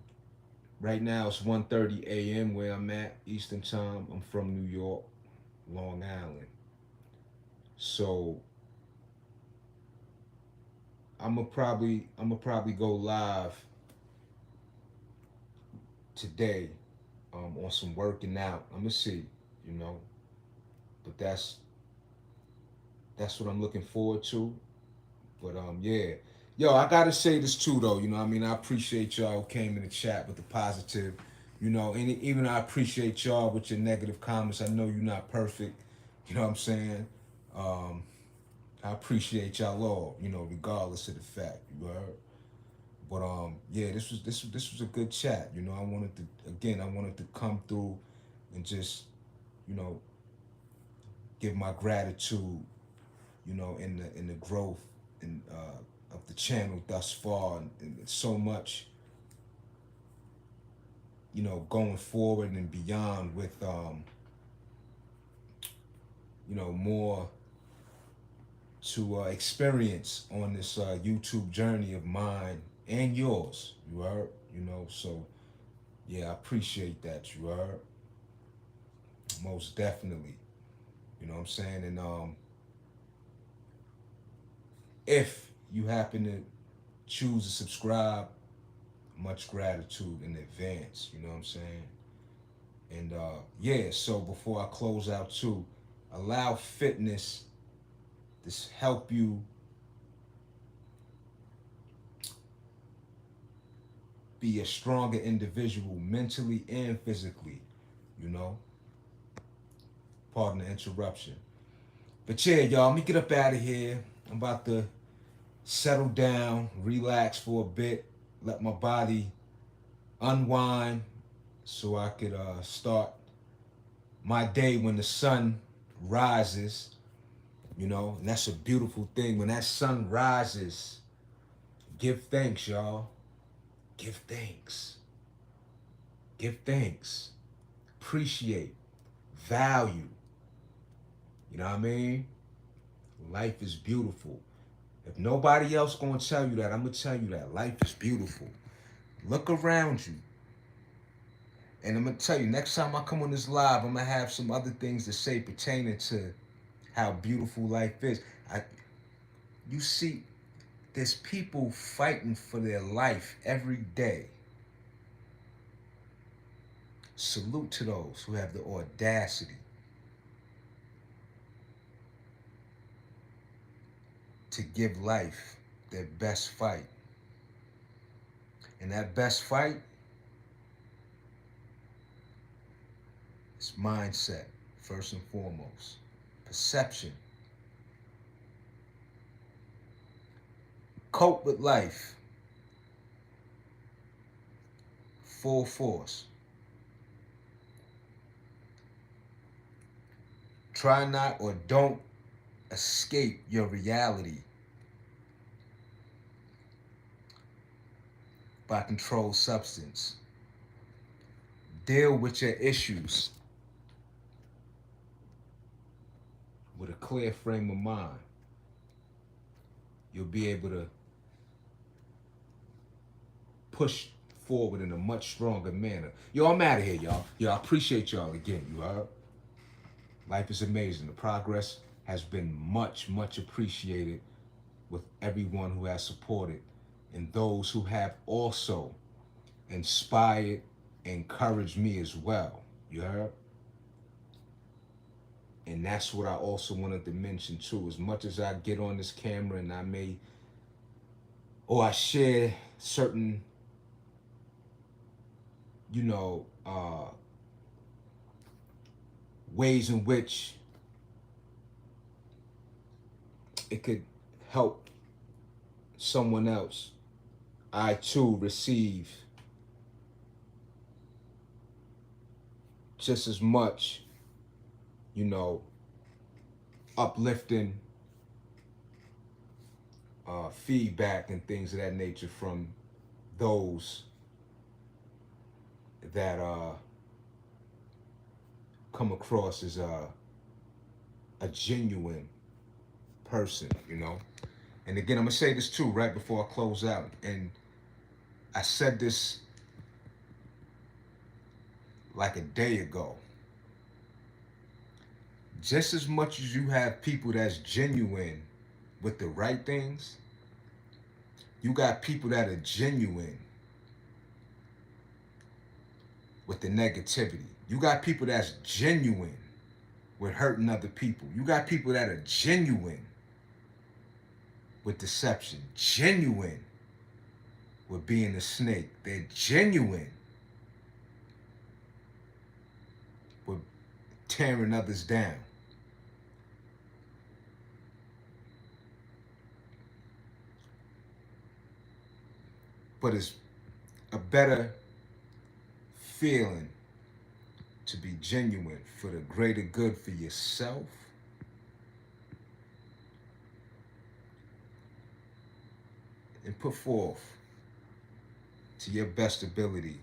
right now it's 1:30 a.m. where I'm at, Eastern time. I'm from New York, Long Island. So I'm gonna probably go live today, on some working out. I'm gonna see, you know. But that's what I'm looking forward to. But yeah. Yo, I gotta say this too though, I mean, I appreciate y'all who came in the chat with the positive, and even I appreciate y'all with your negative comments. I know you're not perfect, you know what I'm saying? Um, I appreciate y'all all, you know, regardless of the fact. You heard? But yeah, this was a good chat. You know, I wanted to come through and just, you know, give my gratitude, you know, in the growth and of the channel thus far, and so much, you know, going forward and beyond with you know, more to experience on this YouTube journey of mine and yours. You heard? You know, so yeah, I appreciate that. You heard? Most definitely. You know what I'm saying? And if you happen to choose to subscribe, much gratitude in advance. You know what I'm saying? And yeah, so before I close out too, allow fitness to help you be a stronger individual mentally and physically, you know? Pardon the interruption. But yeah, y'all, let me get up out of here. I'm about to settle down, relax for a bit, let my body unwind so I could start my day when the sun rises, you know? And that's a beautiful thing. When that sun rises, give thanks, y'all. Give thanks. Give thanks. Appreciate. Value. You know what I mean? Life is beautiful. If nobody else gonna tell you that, I'm gonna tell you that. Life is beautiful. Look around you. And I'm gonna tell you, next time I come on this live, I'm gonna have some other things to say pertaining to how beautiful life is. You see, there's people fighting for their life every day. Salute to those who have the audacity to give life their best fight. And that best fight is mindset, first and foremost. Perception. Cope with life full force. Try not or don't escape your reality by controlled substance. Deal with your issues with a clear frame of mind. You'll be able to push forward in a much stronger manner. Yo, I'm out of here, y'all. Yo, I appreciate y'all again, you heard? Life is amazing. The progress has been much, much appreciated with everyone who has supported and those who have also inspired, encouraged me as well. You heard? And that's what I also wanted to mention too. As much as I get on this camera and I may, or I share certain, you know, ways in which it could help someone else, I too receive just as much, you know, uplifting feedback and things of that nature from those that come across as a genuine person, you know. And again, I'm gonna say this too right before I close out. And I said this like a day ago. Just as much as you have people that's genuine with the right things, you got people that are genuine with the negativity. You got people that's genuine with hurting other people. You got people that are genuine with deception, genuine with being a snake. They're genuine with tearing others down. But it's a better feeling to be genuine for the greater good for yourself and put forth to your best ability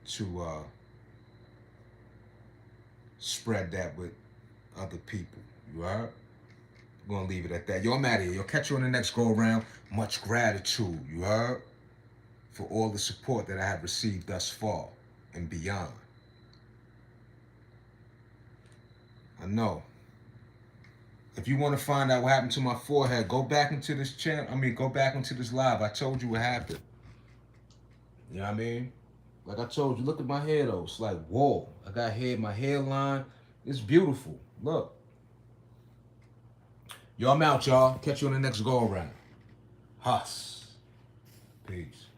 to spread that with other people. You heard? We're gonna leave it at that. Yo, I'm out of here. Yo, catch you on the next go around. Much gratitude, you heard? For all the support that I have received thus far and beyond. I know. If you want to find out what happened to my forehead, go back into this channel. Go back into this live. I told you what happened. You know what I mean? Like I told you, look at my hair though. It's like, whoa. I got hair, my hairline. It's beautiful. Look. Yo, I'm out, y'all. Catch you on the next go around. Huss. Peace.